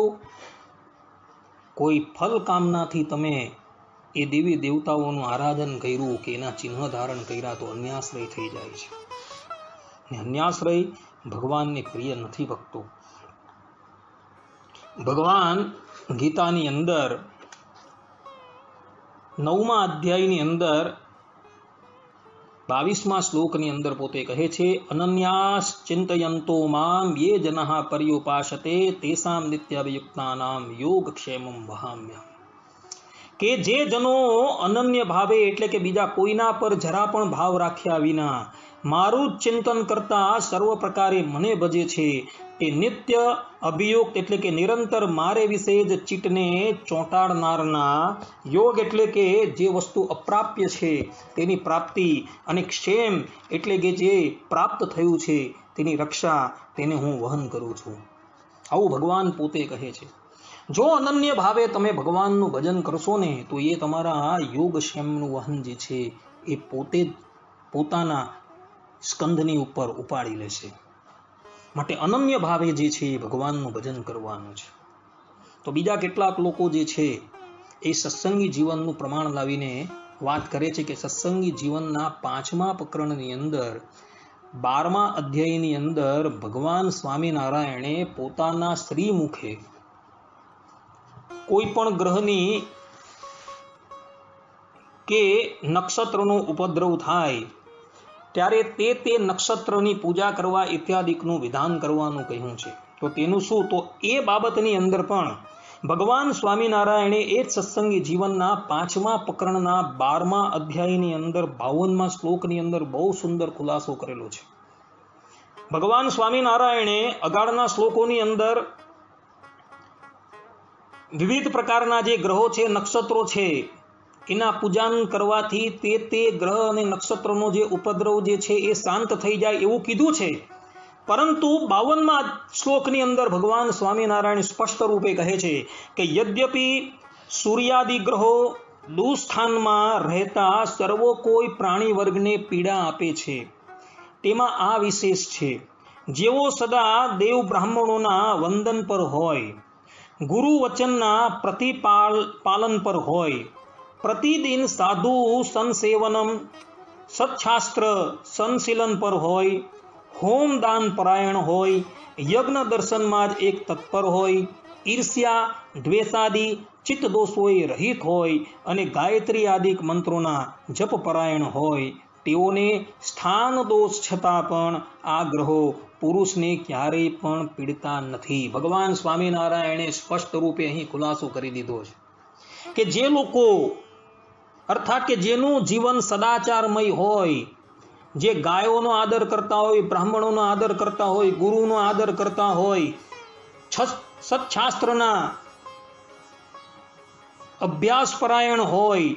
[SPEAKER 1] કોઈ ફલ કામનાથી તમે એ દેવી દેવતાઓનું આરાધન કર્યું કે એના ચિહ્ન ધારણ કર્યા તો અન્યાશ્રય થઈ જાય છે. અન્યાશ્રય ભગવાનને પ્રિય નથી ભક્તો. ભગવાન ગીતાની અંદર 9મા અધ્યાયની અંદર 22મા શ્લોકની અંદર પોતે કહે છે, અનન્યાસ ચિંતયંતો મામ યે જનઃ પર્યુપાસતે તેસામ નિત્યાભિયુક્તાનામ યોગક્ષેમં વહામ્યહમ. કે જે જનો અનન્ય ભાવે એટલે કે બીજા કોઈના પર જરા પણ ભાવ રાખ્યા વિના મારું જ ચિંતન કરતા સર્વ પ્રકારે મને ભજે છે તે નિત્ય અભિયુક્ત એટલે કે નિરંતર મારે વિશે જ ચિત્તને ચોંટાડનારના યોગ એટલે કે જે વસ્તુ અપ્રાપ્ય છે તેની પ્રાપ્તિ અને ક્ષેમ એટલે કે જે પ્રાપ્ત થયું છે તેની રક્ષા તેને હું વહન કરું છું. આવું ભગવાન પોતે કહે છે. જો અનન્ય ભાવે તમે ભગવાનનું ભજન કરશો ને તો એ તમારા યોગક્ષેમનું વહન જે છે એ પોતે જ પોતાના સ્કંધની ઉપર ઉપાડી લેશે. માટે અનન્ય ભાવે જે છે એ ભગવાનનું ભજન કરવાનું છે. તો બીજા કેટલાક લોકો જે છે એ સત્સંગી જીવનનું પ્રમાણ લાવીને વાત કરે છે કે સત્સંગી જીવનના 5મા પ્રકરણની અંદર 12મા અધ્યાયની અંદર ભગવાન સ્વામિનારાયણે પોતાના શ્રીમુખે કોઈ પણ ગ્રહની કે નક્ષત્રનો ઉપદ્રવ થાય ત્યારે તે નક્ષત્રની પૂજા કરવા ઇત્યાદિકનું વિધાન કરવાનું કહ્યું છે. તો તેનું શું? તો એ બાબતની અંદર પણ ભગવાન સ્વામિનારાયણે એ જ સત્સંગી જીવનના 5મા પ્રકરણના 12મા અધ્યાયની અંદર 52મા શ્લોકની અંદર બહુ સુંદર ખુલાસો કરેલો છે. ભગવાન સ્વામિનારાયણે અગાળના શ્લોકોની અંદર વિવિધ પ્રકારના જે ગ્રહો છે, નક્ષત્રો છે, એના પૂજન કરવાથી તે ગ્રહ અને નક્ષત્રનો જે ઉપદ્રવ જે છે એ શાંત થઈ જાય એવું કીધું છે. પરંતુ 52મા શ્લોકની અંદર ભગવાન સ્વામિનારાયણ સ્પષ્ટ રૂપે કહે છે કે યદ્યપિ સૂર્યાદિ ગ્રહો દુસ્થાનમાં રહેતા સર્વો કોઈ પ્રાણી વર્ગને પીડા આપે છે તેમાં આ વિશેષ છે. જેઓ સદા દેવ બ્રાહ્મણોના વંદન પર હોય, ગુરુ વચનના પ્રતિપાલન પર હોય, પ્રતિદિન સાધુ સંસેવનમ સત્શાસ્ત્ર સંશીલન પર હોય, હોમ દાન પરાયણ હોય, યજ્ઞ દર્શનમાં જ એક તત્પર હોય, ઈર્ષ્યા દ્વેષાદિ ચિત્ત દોષોએ રહિત હોય અને ગાયત્રી આદિક મંત્રોના જપ પરાયણ હોય, તેઓને સ્થાન દોષ છતાં પણ આ ગ્રહો પુરુષને ક્યારેય પણ પીડતા નથી. ભગવાન સ્વામિનારાયણે સ્પષ્ટ રૂપે અહીં ખુલાસો કરી દીધો છે કે જે લોકો અર્થાત કે જેનું જીવન સદાચારમય હોય, જે ગાયોનો આદર કરતા હોય, બ્રાહ્મણોનો આદર કરતા હોય, ગુરુનો આદર કરતા હોય, સત્શાસ્ત્રના અભ્યાસ પરાયણ હોય,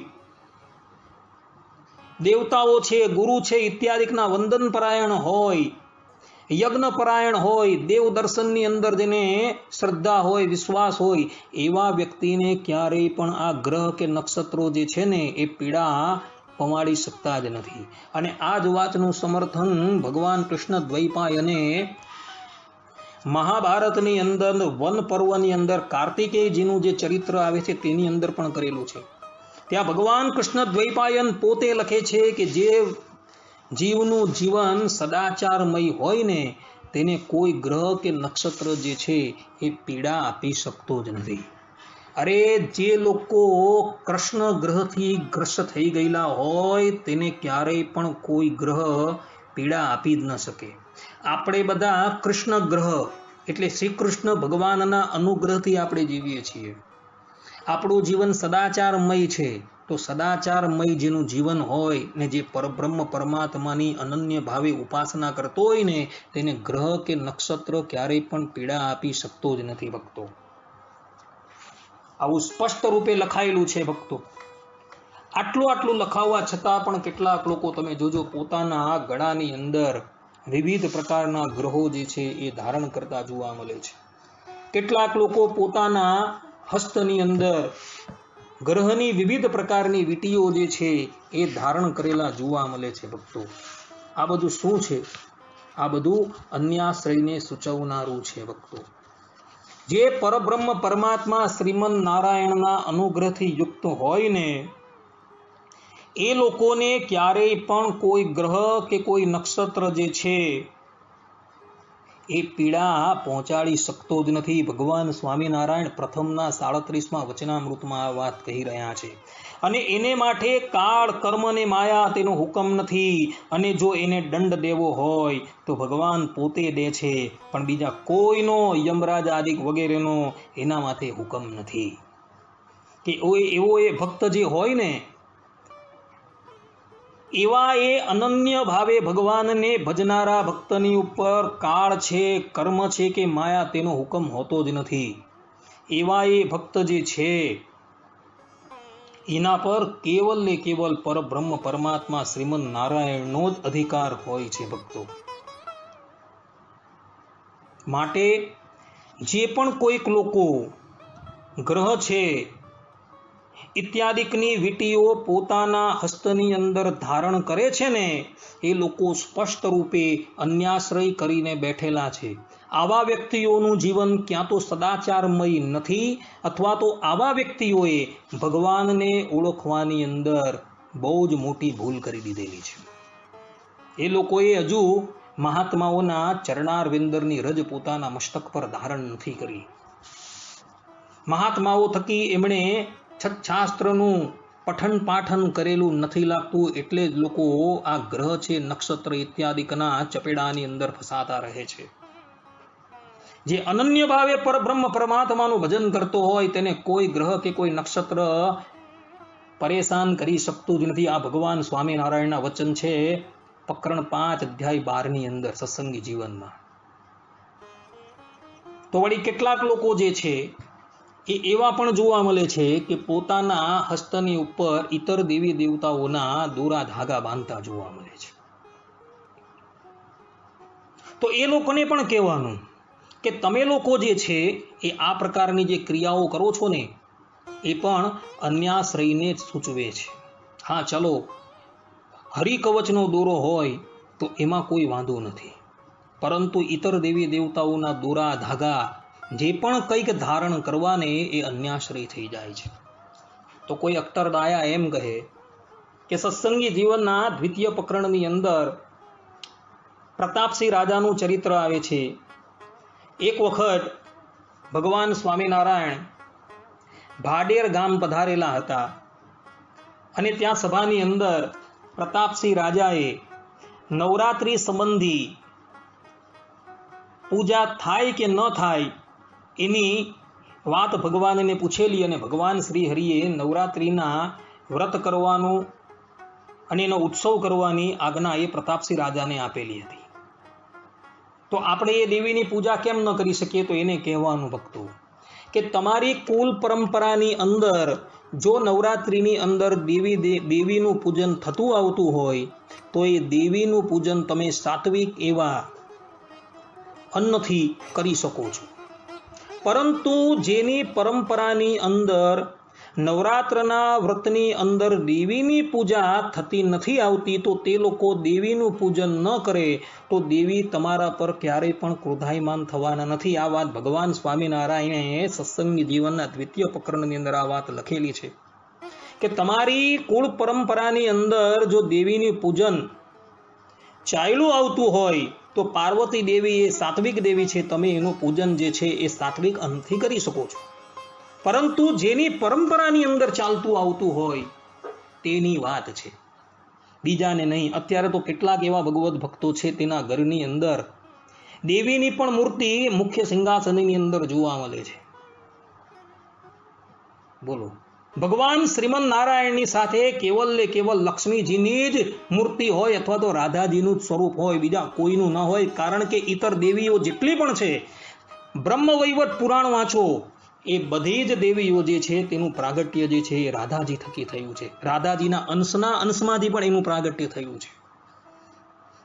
[SPEAKER 1] દેવતાઓ છે, ગુરુ છે ઇત્યાદિકના વંદન પરાયણ હોય, યજ્ઞ પરાયણ હોય, દેવ દર્શનની અંદર જેને શ્રદ્ધા હોય, વિશ્વાસ હોય, એવા વ્યક્તિને ક્યારેય પણ આ ગ્રહ કે નક્ષત્રો જે છે ને એ પીડા પમાડી શકતા જ નથી. અને આ જ વાતનું સમર્થન ભગવાન કૃષ્ણ દ્વૈપાયને મહાભારતની અંદર વન પર્વની અંદર કાર્તિકેયજીનું જે ચરિત્ર આવે છે તેની અંદર પણ કરેલું છે. ત્યાં ભગવાન કૃષ્ણ દ્વૈપાયન પોતે લખે છે કે જે જીવનું જીવન સદાચારમય હોય ને તેને કોઈ ગ્રહ કે નક્ષત્ર જે છે એ પીડા આપી શકતો જ નથી. અરે જે લોકો કૃષ્ણ ગ્રહથી ગ્રસ્ત થઈ ગયેલા હોય તેને ક્યારેય પણ કોઈ ગ્રહ પીડા આપી જ ન શકે. આપણે બધા કૃષ્ણ ગ્રહ એટલે શ્રી કૃષ્ણ ભગવાનના અનુગ્રહથી આપણે જીવીએ છીએ. આપણું જીવન સદાચારમય છે. તો સદાચારમય જેનું જીવન હોય ને જે પરબ્રહ્મ પરમાત્માની અનન્ય ભાવે ઉપાસના કરતો હોય ને તેને ગ્રહ કે નક્ષત્ર ક્યારેય પણ પીડા આપી શકતો જ નથી ભક્તો. આવું સ્પષ્ટ રૂપે લખાયેલું છે ભક્તો. આટલું લખાવવા છતાં પણ કેટલાક લોકો તમે જોજો પોતાના ગળાની અંદર વિવિધ પ્રકારના ગ્રહો જે છે એ ધારણ કરતા જોવા મળે છે. કેટલાક લોકો પોતાના હસ્તની અંદર ગ્રહની વિવિધ પ્રકારની વીંટીઓ જે છે એ ધારણ કરેલા જોવા મળે છે ભક્તો. આ બધું શું છે? આ બધું અન્યાશ્રયને સૂચવનારું છે ભક્તો. જે પરબ્રહ્મ પરમાત્મા શ્રીમન નારાયણના અનુગ્રહથી યુક્ત હોય ને એ લોકોને ક્યારેય પણ કોઈ ગ્રહ કે કોઈ નક્ષત્ર જે છે એ પીડા પહોંચાડી શકતો જ નથી. ભગવાન સ્વામિનારાયણ પ્રથમના 37મા વચનામૃતમાં આ વાત કહી રહ્યા છે. અને એને માટે કાળ, કર્મ અને માયા તેનો હુકમ નથી. અને જો એને દંડ દેવો હોય તો ભગવાન પોતે દે છે, પણ બીજા કોઈનો યમરાજ આદિક વગેરેનો એના માટે હુકમ નથી. કે એવો એ ભક્ત જે હોય ને એવા એ અનન્ય ભાવે ભગવાનને ભજનારા ભક્તની ઉપર કાળ છે, કર્મ છે કે માયા તેનો હુકમ હોતો જ નથી. એવા એ ભક્ત જે છે એના પર કેવલ ને કેવલ પરબ્રહ્મ પરમાત્મા શ્રીમન નારાયણનો જ અધિકાર હોય છે ભક્તો. માટે જે પણ કોઈક લોકો ગ્રહ છે ઇત્યાદિકની વીટીઓ પોતાના હસ્તની અંદર ધારણ કરે છે ને એ લોકો સ્પષ્ટ રૂપે અન્યાશ્રય કરીને બેઠેલા છે. આવા વ્યક્તિઓનું જીવન ક્યાં તો સદાચારમય નથી અથવા તો આવા વ્યક્તિઓએ ભગવાનને ઓળખવાની અંદર બહુ જ મોટી ભૂલ કરી દીધેલી છે. એ લોકોએ હજુ મહાત્માઓના ચરણારવિંદરની રજ પોતાના મસ્તક પર ધારણ નથી કરી. મહાત્માઓ થકી એમણે છત્શાસ્ત્રનું પઠન પાઠન કરેલું નથી લાગતું, એટલે જ લોકો આ ગ્રહ છે, નક્ષત્ર ઇત્યાદિકના ચપેડાની અંદર ફસાતા રહે છે. જે અનન્ય ભાવે પરબ્રહ્મ પરમાત્માનું ભજન કરતો હોય તેને કોઈ ગ્રહ કે કોઈ નક્ષત્ર પરેશાન કરી શકતું જ નથી. આ ભગવાન સ્વામિનારાયણના વચન છે પ્રકરણ 5 અધ્યાય 12 ની અંદર સત્સંગી જીવનમાં. તો વળી કેટલાક લોકો જે છે એ એવા પણ જોવા મળે છે કે પોતાના હસ્તની ઉપર ઇતર દેવી દેવતાઓના દોરા ધાગા બાંધતા જોવા મળે છે. તો એ લોકોને પણ કહેવાનું કે તમે લોકો જે છે એ આ પ્રકારની જે ક્રિયાઓ કરો છો ને એ પણ અન્યાશ્રયને જ સૂચવે છે. હા ચલો હરિકવચનો દોરો હોય તો એમાં કોઈ વાંધો નથી, પરંતુ ઇતર દેવી દેવતાઓના દોરા ધાગા જે પણ કંઈક ધારણ કરવાને એ અન્યાશ્રય થઈ જાય છે. તો કોઈ અખ્તર દાયા એમ કહે કે સત્સંગી જીવનના દ્વિતીય પ્રકરણની અંદર પ્રતાપસિંહ રાજાનું ચરિત્ર આવે છે. એક વખત ભગવાન સ્વામિનારાયણ ભાડેર ગામ પધારેલા હતા અને ત્યાં સભાની અંદર પ્રતાપસિંહ રાજાએ નવરાત્રિ સંબંધી પૂજા થાય કે ન થાય એની વાત ભગવાનને પૂછેલી અને ભગવાન શ્રી હરિએ નવરાત્રિના વ્રત કરવાનું અને એનો ઉત્સવ કરવાની આજ્ઞા એ પ્રતાપસિંહ રાજાને આપેલી હતી. તો આપણે એ દેવીની પૂજા કેમ ન કરી શકીએ? તો એને કહેવાનું ભક્તો કે તમારી કુલ પરંપરાની અંદર જો નવરાત્રિની અંદર દેવીનું પૂજન થતું આવતું હોય તો એ દેવીનું પૂજન તમે સાત્વિક એવા અન્નથી કરી શકો છો. પરંતુ જેની પરંપરાની અંદર નવરાત્રના વ્રતની અંદર દેવીની પૂજા થતી નથી આવતી તો તે લોકો દેવીનું પૂજન ન કરે તો દેવી તમારા પર ક્યારેય પણ ક્રોધાયમાન થવાના નથી. આ વાત ભગવાન સ્વામિનારાયણે સત્સંગી જીવનના દ્વિતીય પ્રકરણની અંદર આ વાત લખેલી છે કે તમારી કુળ પરંપરાની અંદર જો દેવીનું પૂજન ચાલ્યું આવતું હોય તો પાર્વતી દેવી એ સાત્વિક દેવી છે, તમે એનું પૂજન જે છે એ સાત્વિક અંતથી કરી શકો છો. પરંતુ જેની પરંપરાની અંદર ચાલતું આવતું હોય તેની વાત છે, બીજાને નહીં. અત્યારે તો કેટલાક એવા ભગવત ભક્તો છે તેના ઘરની અંદર દેવીની પણ મૂર્તિ મુખ્ય સિંહાસનની અંદર જોવા મળે છે. બોલો, ભગવાન શ્રીમન નારાયણની સાથે કેવલ ને કેવલ લક્ષ્મીજીની જ મૂર્તિ હોય અથવા તો રાધાજીનું જ સ્વરૂપ હોય, બીજા કોઈનું ન હોય. કારણ કે ઇતર દેવીઓ જેટલી પણ છે, બ્રહ્મવૈવર્ત પુરાણ વાંચો, એ બધી જ દેવીઓ જે છે તેનું પ્રાગટ્ય જે છે એ રાધાજી થકી થયું છે. રાધાજીના અંશમાંથી પણ એનું પ્રાગટ્ય થયું છે.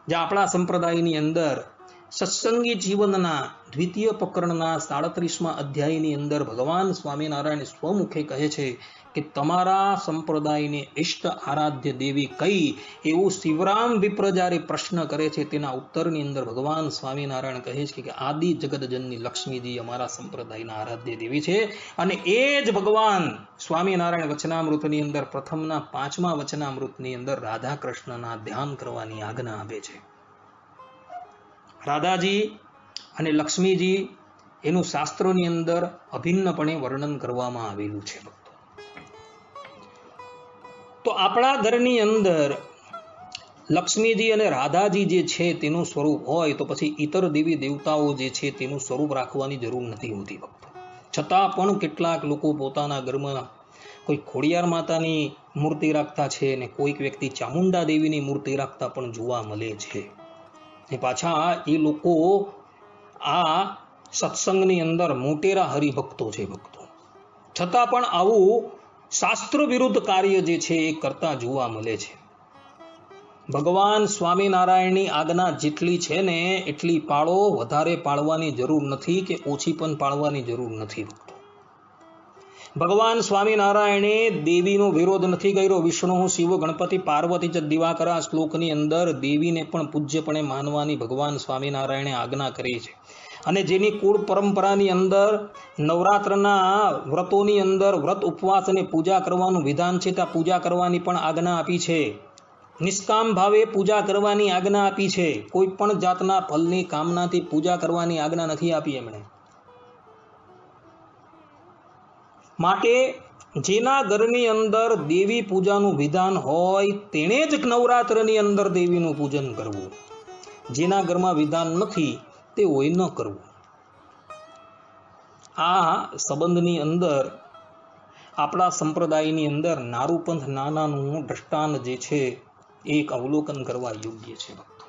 [SPEAKER 1] જે આપણા સંપ્રદાયની અંદર સત્સંગી જીવનના દ્વિતીય પ્રકરણના 37મા અધ્યાયની અંદર ભગવાન સ્વામિનારાયણ સ્વમુખે કહે છે કે તમારા સંપ્રદાયને ઇષ્ટ આરાધ્ય દેવી કઈ, એવું શિવરામ વિપ્ર જ્યારે પ્રશ્ન કરે છે તેના ઉત્તરની અંદર ભગવાન સ્વામિનારાયણ કહે છે કે આદિ જગતજનની લક્ષ્મીજી અમારા સંપ્રદાયના આરાધ્ય દેવી છે. અને એ જ ભગવાન સ્વામિનારાયણ વચનામૃતની અંદર પ્રથમના 5મા વચનામૃતની અંદર રાધા કૃષ્ણના ધ્યાન કરવાની આજ્ઞા આપે છે. રાધાજી અને લક્ષ્મીજી એનું શાસ્ત્રોની અંદર અભિન્નપણે વર્ણન કરવામાં આવેલું છે. તો આપણા ઘરની અંદર લક્ષ્મીજી અને રાધાજી જે છે તેનું સ્વરૂપ હોય તો પછી ઇતર દેવી દેવતાઓ જે છે તેનું સ્વરૂપ રાખવાની જરૂર નથી હોતી ભક્તો. છતાં પણ કેટલાક લોકો પોતાના ઘરમાં કોઈ ખોડિયાર માતાની મૂર્તિ રાખતા છે અને કોઈક વ્યક્તિ ચામુંડા દેવીની મૂર્તિ રાખતા પણ જોવા મળે છે. ને પાછા એ લોકો આ સત્સંગની અંદર મોટેરા હરિભક્તો છે ભક્તો, છતાં પણ આવું શાસ્ત્ર વિરુદ્ધ કાર્ય જે છે એ કરતા જોવા મળે છે. ભગવાન સ્વામિનારાયણની આજ્ઞા જેટલી છે ને એટલી પાળો, વધારે પાળવાની જરૂર નથી કે ઓછી પણ પાળવાની જરૂર નથી ભક્તો. ભગવાન સ્વામિનારાયણે દેવીનો વિરોધ નથી કર્યો. વિષ્ણુ, શિવ, ગણપતિ, પાર્વતી જ દિવાકર આ શ્લોકની અંદર દેવીને પણ પૂજ્યપણે માનવાની ભગવાન સ્વામિનારાયણે આજ્ઞા કરી છે. અને જેની કુળ પરંપરાની અંદર નવરાત્રના વ્રતોની અંદર વ્રત ઉપવાસ અને પૂજા કરવાનું વિધાન છે, ત્યાં પૂજા કરવાની પણ આજ્ઞા આપી છે. નિષ્કામ ભાવે પૂજા કરવાની આજ્ઞા આપી છે. કોઈ પણ જાતના ફલની કામનાથી પૂજા કરવાની આજ્ઞા નથી આપી એમણે. માટે જેના ઘરની અંદર દેવી પૂજાનું વિધાન હોય તેણે જ નવરાત્રની અંદર દેવીનું પૂજન કરવું. જેના ઘરમાં વિધાન નથી તે હોય ન કરવું. આ સંબંધની અંદર આપણા સંપ્રદાયની અંદર નારૂપંથ નાનાનું દ્રષ્ટાંત જે છે એક અવલોકન કરવા યોગ્ય છે ભક્તો.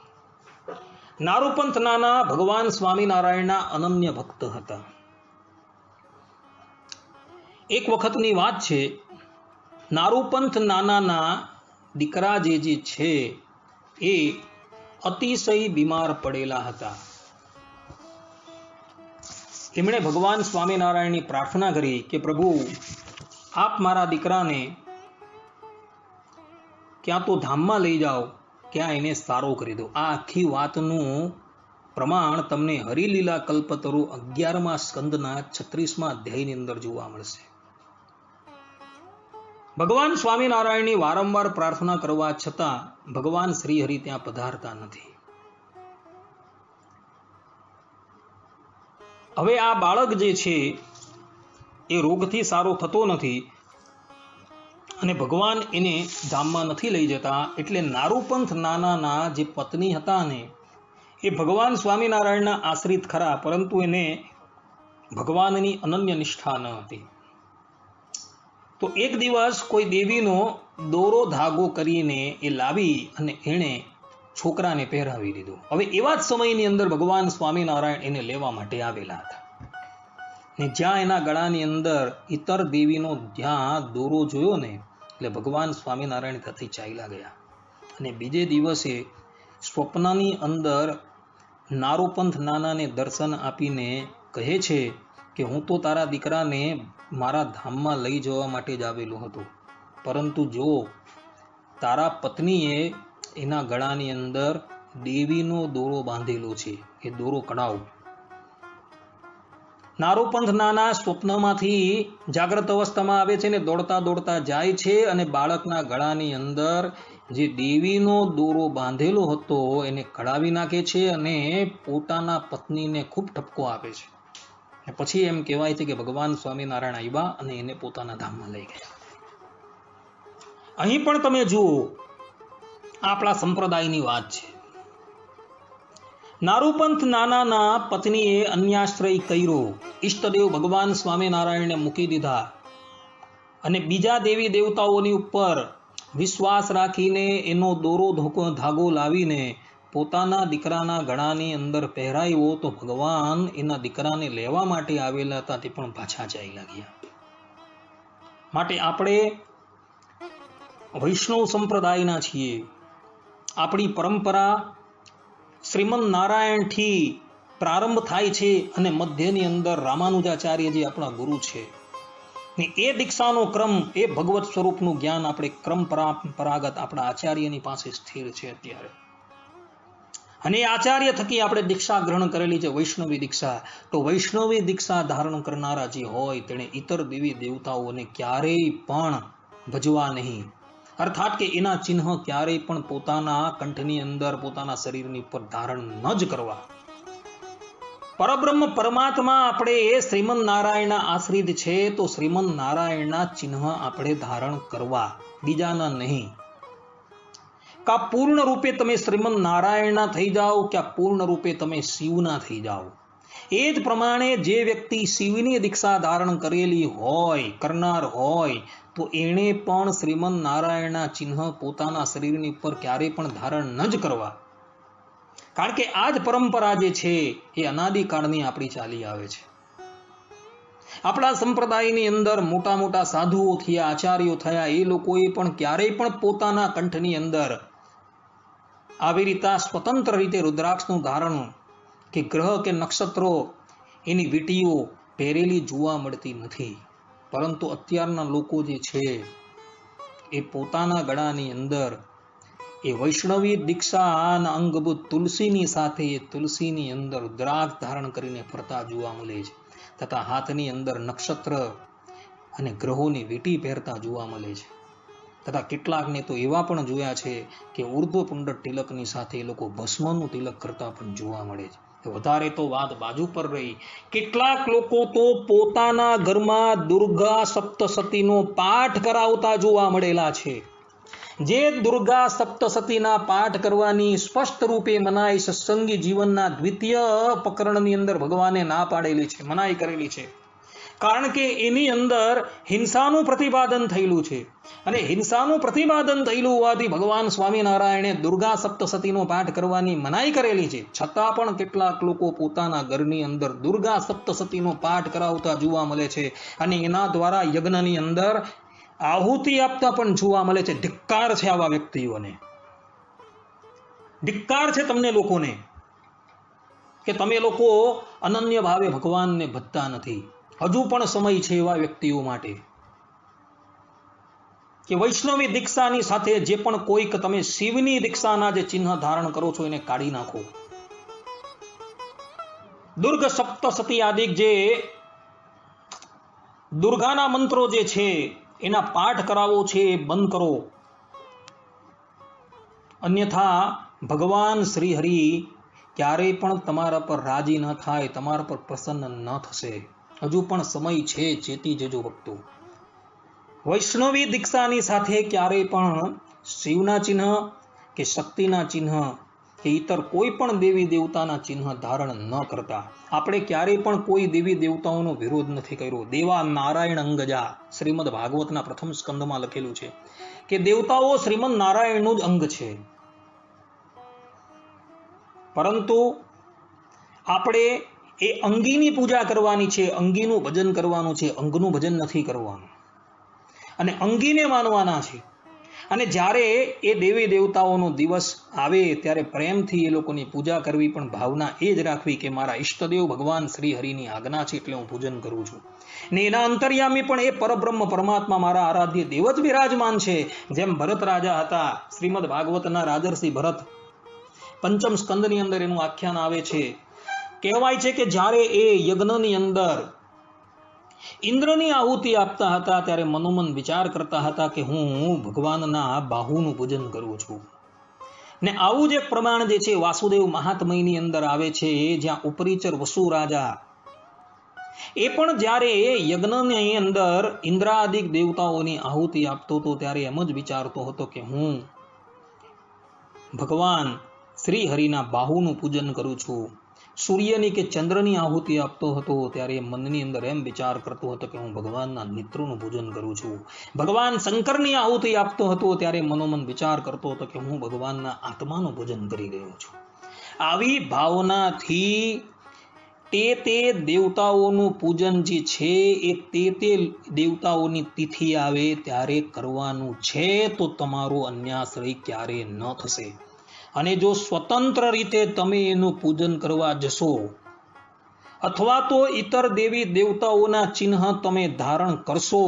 [SPEAKER 1] નારૂપંથ નાના ભગવાન સ્વામિનારાયણના અનન્ય ભક્ત હતા. એક વખતની વાત છે, નારૂપંથ નાનાના દીકરા જે છે એ અતિશય બીમાર પડેલા હતા. એમણે ભગવાન સ્વામિનારાયણની પ્રાર્થના કરી કે પ્રભુ આપ મારા દીકરાને ક્યાં તો ધામમાં લઈ જાઓ, ક્યાં એને સારો કરી દો. આ આખી વાતનું પ્રમાણ તમને હરિલીલા કલ્પતરુ 11મા સ્કંદના 36મા અધ્યાયની અંદર જોવા મળશે. ભગવાન સ્વામિનારાયણની વારંવાર પ્રાર્થના કરવા છતાં ભગવાન શ્રીહરિ ત્યાં પધારતા નથી. હવે આ બાળક જે છે એ રોગથી સારો થતો નથી અને ભગવાન એને ધામમાં નથી લઈ જતા. એટલે નારૂપંથ નાનાના જે પત્ની હતા ને એ ભગવાન સ્વામિનારાયણના આશ્રિત ખરા, પરંતુ એને ભગવાનની અનન્ય નિષ્ઠા ન હતી. તો એક દિવસ કોઈ દેવીનો દોરો ધાગો કરીને એ લાવી અને એણે છોકરાને પહેરાવી દીધો. હવે એવા જ સમયની અંદર ભગવાન સ્વામિનારાયણ એને લેવા માટે આવેલા હતા ને જ્યાં એના ગળાની અંદર ઇતર દેવીનો જ્યાં દોરો જોયો ને એટલે ભગવાન સ્વામિનારાયણ ત્યાંથી ચાલ્યા ગયા. અને બીજે દિવસે સ્વપ્નની અંદર નારૂપંથ નાનાને દર્શન આપીને કહે છે કે હું તો તારા દીકરાને મારા ધામમાં લઈ જવા માટે જ આવેલો હતો, પરંતુ જો તારા પત્નીએ એના ગળાની અંદર દેવીનો દોરો બાંધેલો છે, એ દોરો કઢાવ. નારૂપંથ નાના સ્વપ્નમાંથી જાગ્રત અવસ્થામાં આવે છે ને દોડતા દોડતા જાય છે અને બાળકના ગળાની અંદર જે દેવીનો દોરો બાંધેલો હતો એને કઢાવી નાખે છે અને પોતાના પત્નીને ખૂબ ઠપકો આપે છે. પછી એમ કહેવાય છે કે ભગવાન સ્વામિનારાયણ આવ્યા અને એને પોતાના ધામમાં લઈ ગયા. અહીં પણ તમે જુઓ, આપણા સંપ્રદાયની વાત છે. નારૂપંથ નાનાના પત્નીએ અન્યાશ્રય કર્યો, ઈષ્ટદેવ ભગવાન સ્વામિનારાયણને મૂકી દીધા અને બીજા દેવી દેવતાઓની ઉપર વિશ્વાસ રાખીને એનો દોરો ધાગો લાવીને પોતાના દીકરાના ગળાની અંદર પહેરાવ્યો. તો ભગવાન એના દીકરાને લેવા માટે આવેલા હતા તે પણ પાછા ચાલ્યા ગયા. માટે આપણે વૈષ્ણવ સંપ્રદાયના છીએ. આપણી પરંપરા શ્રીમદ નારાયણથી પ્રારંભ થાય છે અને મધ્યની અંદર રામાનુજાચાર્ય જે આપણા ગુરુ છે ને એ દીક્ષાનો ક્રમ, એ ભગવત સ્વરૂપનું જ્ઞાન આપણે ક્રમ પરંપરાગત આપણા આચાર્યની પાસે સ્થિર છે અત્યારે. અને આચાર્ય થકી આપણે દીક્ષા ગ્રહણ કરેલી છે વૈષ્ણવી દીક્ષા. તો વૈષ્ણવી દીક્ષા ધારણ કરનારા જે હોય તેણે ઇતર દેવી દેવતાઓને ક્યારેય પણ ભજવા નહીં, અર્થાત કે એના ચિહ્ન ક્યારેય પણ પોતાના કંઠની અંદર, પોતાના શરીરની ઉપર ધારણ ન જ કરવા. પરબ્રહ્મ પરમાત્મા આપણે એ શ્રીમદ નારાયણના આશ્રિત છે, તો શ્રીમદ નારાયણના ચિહ્ન આપણે ધારણ કરવા, બીજાના નહીં. કા પૂર્ણ રૂપે તમે શ્રીમદ નારાયણના થઈ જાઓ, કે પૂર્ણ રૂપે તમે શિવના થઈ જાઓ. એ જ પ્રમાણે જે વ્યક્તિ શિવની દીક્ષા ધારણ કરેલી હોય, કરનાર હોય, તો એણે પણ શ્રીમન નારાયણના ચિહ્ન પોતાના શરીરની ઉપર ક્યારેય પણ ધારણ ન જ કરવા. કારણ કે આ જ પરંપરા જે છે એ અનાદિકાળની આપણી ચાલી આવે છે. આપણા સંપ્રદાયની અંદર મોટા મોટા સાધુઓ થયા, આચાર્યો થયા, એ લોકોએ પણ ક્યારેય પણ પોતાના કંઠની અંદર આવી રીતે સ્વતંત્ર રીતે રુદ્રાક્ષનું ધારણ કે ગ્રહ કે નક્ષત્રો એની વીંટીઓ પહેરેલી જોવા મળતી નથી. પરંતુ અત્યારના લોકો જે છે એ પોતાના ગળાની અંદર એ વૈષ્ણવી દીક્ષાના અંગભૂત તુલસીની સાથે એ તુલસીની અંદર રુદ્રાક્ષ ધારણ કરીને ફરતા જોવા મળે છે, તથા હાથની અંદર નક્ષત્ર અને ગ્રહોની વીંટી પહેરતા જોવા મળે છે. તથા કેટલાકને તો એવા પણ જોયા છે કે ઉર્ધ્વ પુંડર તિલકની સાથે એ લોકો ભસ્મનું તિલક કરતા પણ જોવા મળે છે. વધારે તો વાત બાજુ પર રહી, કેટલાક લોકો તો પોતાના ઘરમાં દુર્ગા સપ્તસતીનો પાઠ કરાવતા જોવા મળેલા છે. જે દુર્ગા સપ્તસતીના પાઠ કરવાની સ્પષ્ટ રૂપે મનાઈ સત્સંગી જીવનના દ્વિતીય પ્રકરણની અંદર ભગવાને ના પાડેલી છે, મનાઈ કરેલી છે. કારણ કે એની અંદર હિંસાનું પ્રતિપાદન થયેલું છે, અને હિંસાનું પ્રતિપાદન થયેલું હોવાથી ભગવાન સ્વામિનારાયણે દુર્ગા સપ્તસતીનો પાઠ કરવાની મનાઈ કરેલી છે. છતાં પણ કેટલાક લોકો પોતાના ઘરની અંદર દુર્ગા સપ્તસતીનો પાઠ કરાવતા જોવા મળે છે, અને એના દ્વારા યજ્ઞની અંદર આહુતિ આપતા પણ જોવા મળે છે. ધિક્કાર છે આવા વ્યક્તિઓને, ધિક્કાર છે તમને લોકોને કે તમે લોકો અનન્ય ભાવે ભગવાનને ભજતા નથી. હજુ પણ સમય છે એવા વ્યક્તિઓ માટે કે વૈષ્ણવી દીક્ષાની સાથે જે પણ કોઈક તમે શિવની દીક્ષાના જે ચિહ્ન ધારણ કરો છો એને કાઢી નાખો. દુર્ગ સપ્તસતી આદિ જે દુર્ગાના મંત્રો જે છે એના પાઠ કરાવો છે એ બંધ કરો. અન્યથા ભગવાન શ્રી હરિ ક્યારેય પણ તમારા પર રાજી ન થાય, તમારા પર પ્રસન્ન ન થશે. હજુ પણ સમય છે, ચેતી જજો ભક્તો. વૈષ્ણવી દીક્ષાની સાથે ક્યારેય પણ શિવના ચિહ્ન કે શક્તિના ચિહ્ન કે ઇતર કોઈ પણ દેવી દેવતાના ચિહ્ન ધારણ ન કરતા. આપણે ક્યારેય પણ કોઈ દેવી દેવતાઓનો વિરોધ નથી કર્યો. દેવા નારાયણ અંગજા શ્રીમદ ભાગવતના પ્રથમ સ્કંદમાં લખેલું છે કે દેવતાઓ શ્રીમદ નારાયણનું જ અંગ છે. પરંતુ આપણે એ અંગીની પૂજા કરવાની છે, અંગીનું ભજન કરવાનું છે, અંગનું ભજન નથી કરવાનું, અને અંગીને માનવાના છે. અને જ્યારે એ દેવી દેવતાઓનો દિવસ આવે ત્યારે પ્રેમથી એ લોકોની પૂજા કરવી, પણ ભાવના એ જ રાખવી કે મારા ઈષ્ટદેવ ભગવાન શ્રી હરિની આજ્ઞા છે એટલે હું પૂજન કરું છું. ને એના અંતર્યામી પણ એ પરબ્રહ્મ પરમાત્મા મારા આરાધ્ય દેવ જ બિરાજમાન છે. જેમ ભરત રાજા હતા, શ્રીમદ ભાગવતના રાજર્ષિ ભરત પંચમ સ્કંદની અંદર એનું આખ્યાન આવે છે. કહેવાય છે કે જ્યારે એ યજ્ઞની અંદર ઇન્દ્રની આહુતિ આપતા હતા ત્યારે મનોમન વિચાર કરતા હતા કે હું ભગવાનના બાહુનું પૂજન કરું છું. ને આવું જ એક પ્રમાણ જે છે વાસુદેવ મહાત્મયની અંદર આવે છે, જ્યાં ઉપરીચર વસુ રાજા એ પણ જ્યારે યજ્ઞની અંદર ઇન્દ્રાદિક દેવતાઓની આહુતિ આપતો હતો ત્યારે એમ જ વિચારતો હતો કે હું ભગવાન શ્રી હરિના બાહુનું પૂજન કરું છું. સૂર્યની કે ચંદ્રની આહુતિ આપતો હતો ત્યારે મનની અંદર એમ વિચાર કરતો હતો કે હું ભગવાનના નેત્રોનું પૂજન કરું છું. ભગવાન શંકરની આહુતિ આપતો હતો ત્યારે મનોમન વિચાર કરતો હતો કે હું ભગવાનના આત્માનું પૂજન કરી રહ્યો છું. આવી ભાવનાથી તે દેવતાઓનું પૂજન જે છે એ તે દેવતાઓની તિથિ આવે ત્યારે કરવાનું છે, તો તમારો અન્યાશ્રય ક્યારે ન થશે. અને જો સ્વતંત્ર રીતે તમે એનું પૂજન કરવા જશો, અથવા તો ઇતર દેવી દેવતાઓના ચિહ્ન તમે ધારણ કરશો,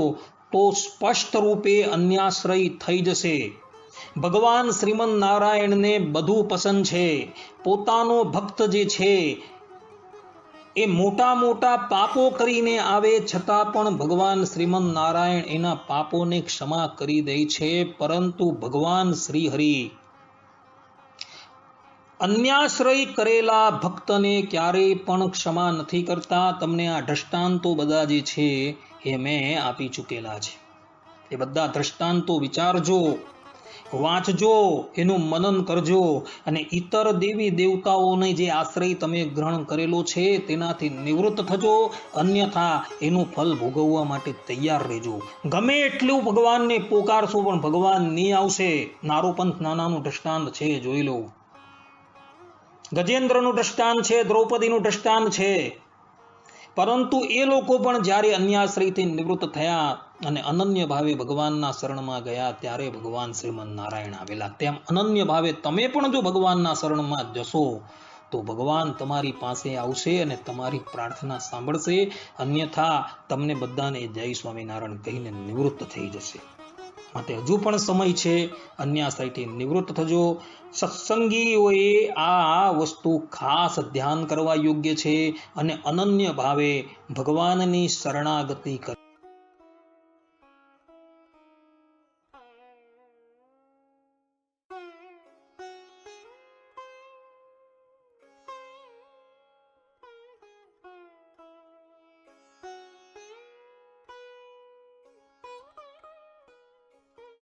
[SPEAKER 1] તો સ્પષ્ટ રૂપે અન્યાશ્રય થઈ જશે. ભગવાન શ્રીમન નારાયણને બધું પસંદ છે. પોતાનો ભક્ત જે છે એ મોટા મોટા પાપો કરીને આવે છતાં પણ ભગવાન શ્રીમન નારાયણ એના પાપોને ક્ષમા કરી દે છે. પરંતુ ભગવાન શ્રી હરિ અન્યાશ્રય કરેલા ભક્તને ક્યારેય પણ ક્ષમા નથી કરતા. તમને આ દ્રષ્ટાંતો બધા જે છે એ મેં આપી ચૂકેલા છે. એ બધા દ્રષ્ટાંતો વિચારજો વાંચજો, એનું મનન કરજો અને ઇતર દેવી દેવતાઓને જે આશ્રય તમે ગ્રહણ કરેલો છે તેનાથી નિવૃત્ત થજો, અન્યથા એનું ફલ ભોગવવા માટે તૈયાર રહેજો. ગમે એટલું ભગવાનને પોકારશો પણ ભગવાન નહીં આવશે. નારોપંથ નાનાનું દ્રષ્ટાંત છે, જોઈ લો. ગજેન્દ્રનું દ્રષ્ટાંત છે, દ્રૌપદીનું દ્રષ્ટાંત છે. પરંતુ એ લોકો પણ જ્યારે અન્યાશ્રયથી નિવૃત્ત થયા અને અનન્ય ભાવે ભગવાનના શરણમાં ગયા ત્યારે ભગવાન શ્રીમન નારાયણ આવેલા. તેમ અનન્ય ભાવે તમે પણ જો ભગવાનના શરણમાં જશો તો ભગવાન તમારી પાસે આવશે અને તમારી પ્રાર્થના સાંભળશે, અન્યથા તમને બધાને જય સ્વામિનારાયણ કહીને નિવૃત્ત થઈ જશે. માટે હજુ પણ સમય છે, અન્યાશ્રયથી નિવૃત્ત થજો. સત્સંગીઓએ આ વસ્તુ ખાસ ધ્યાન કરવા યોગ્ય છે અને અનન્ય ભાવે ભગવાનની શરણાગતિ કર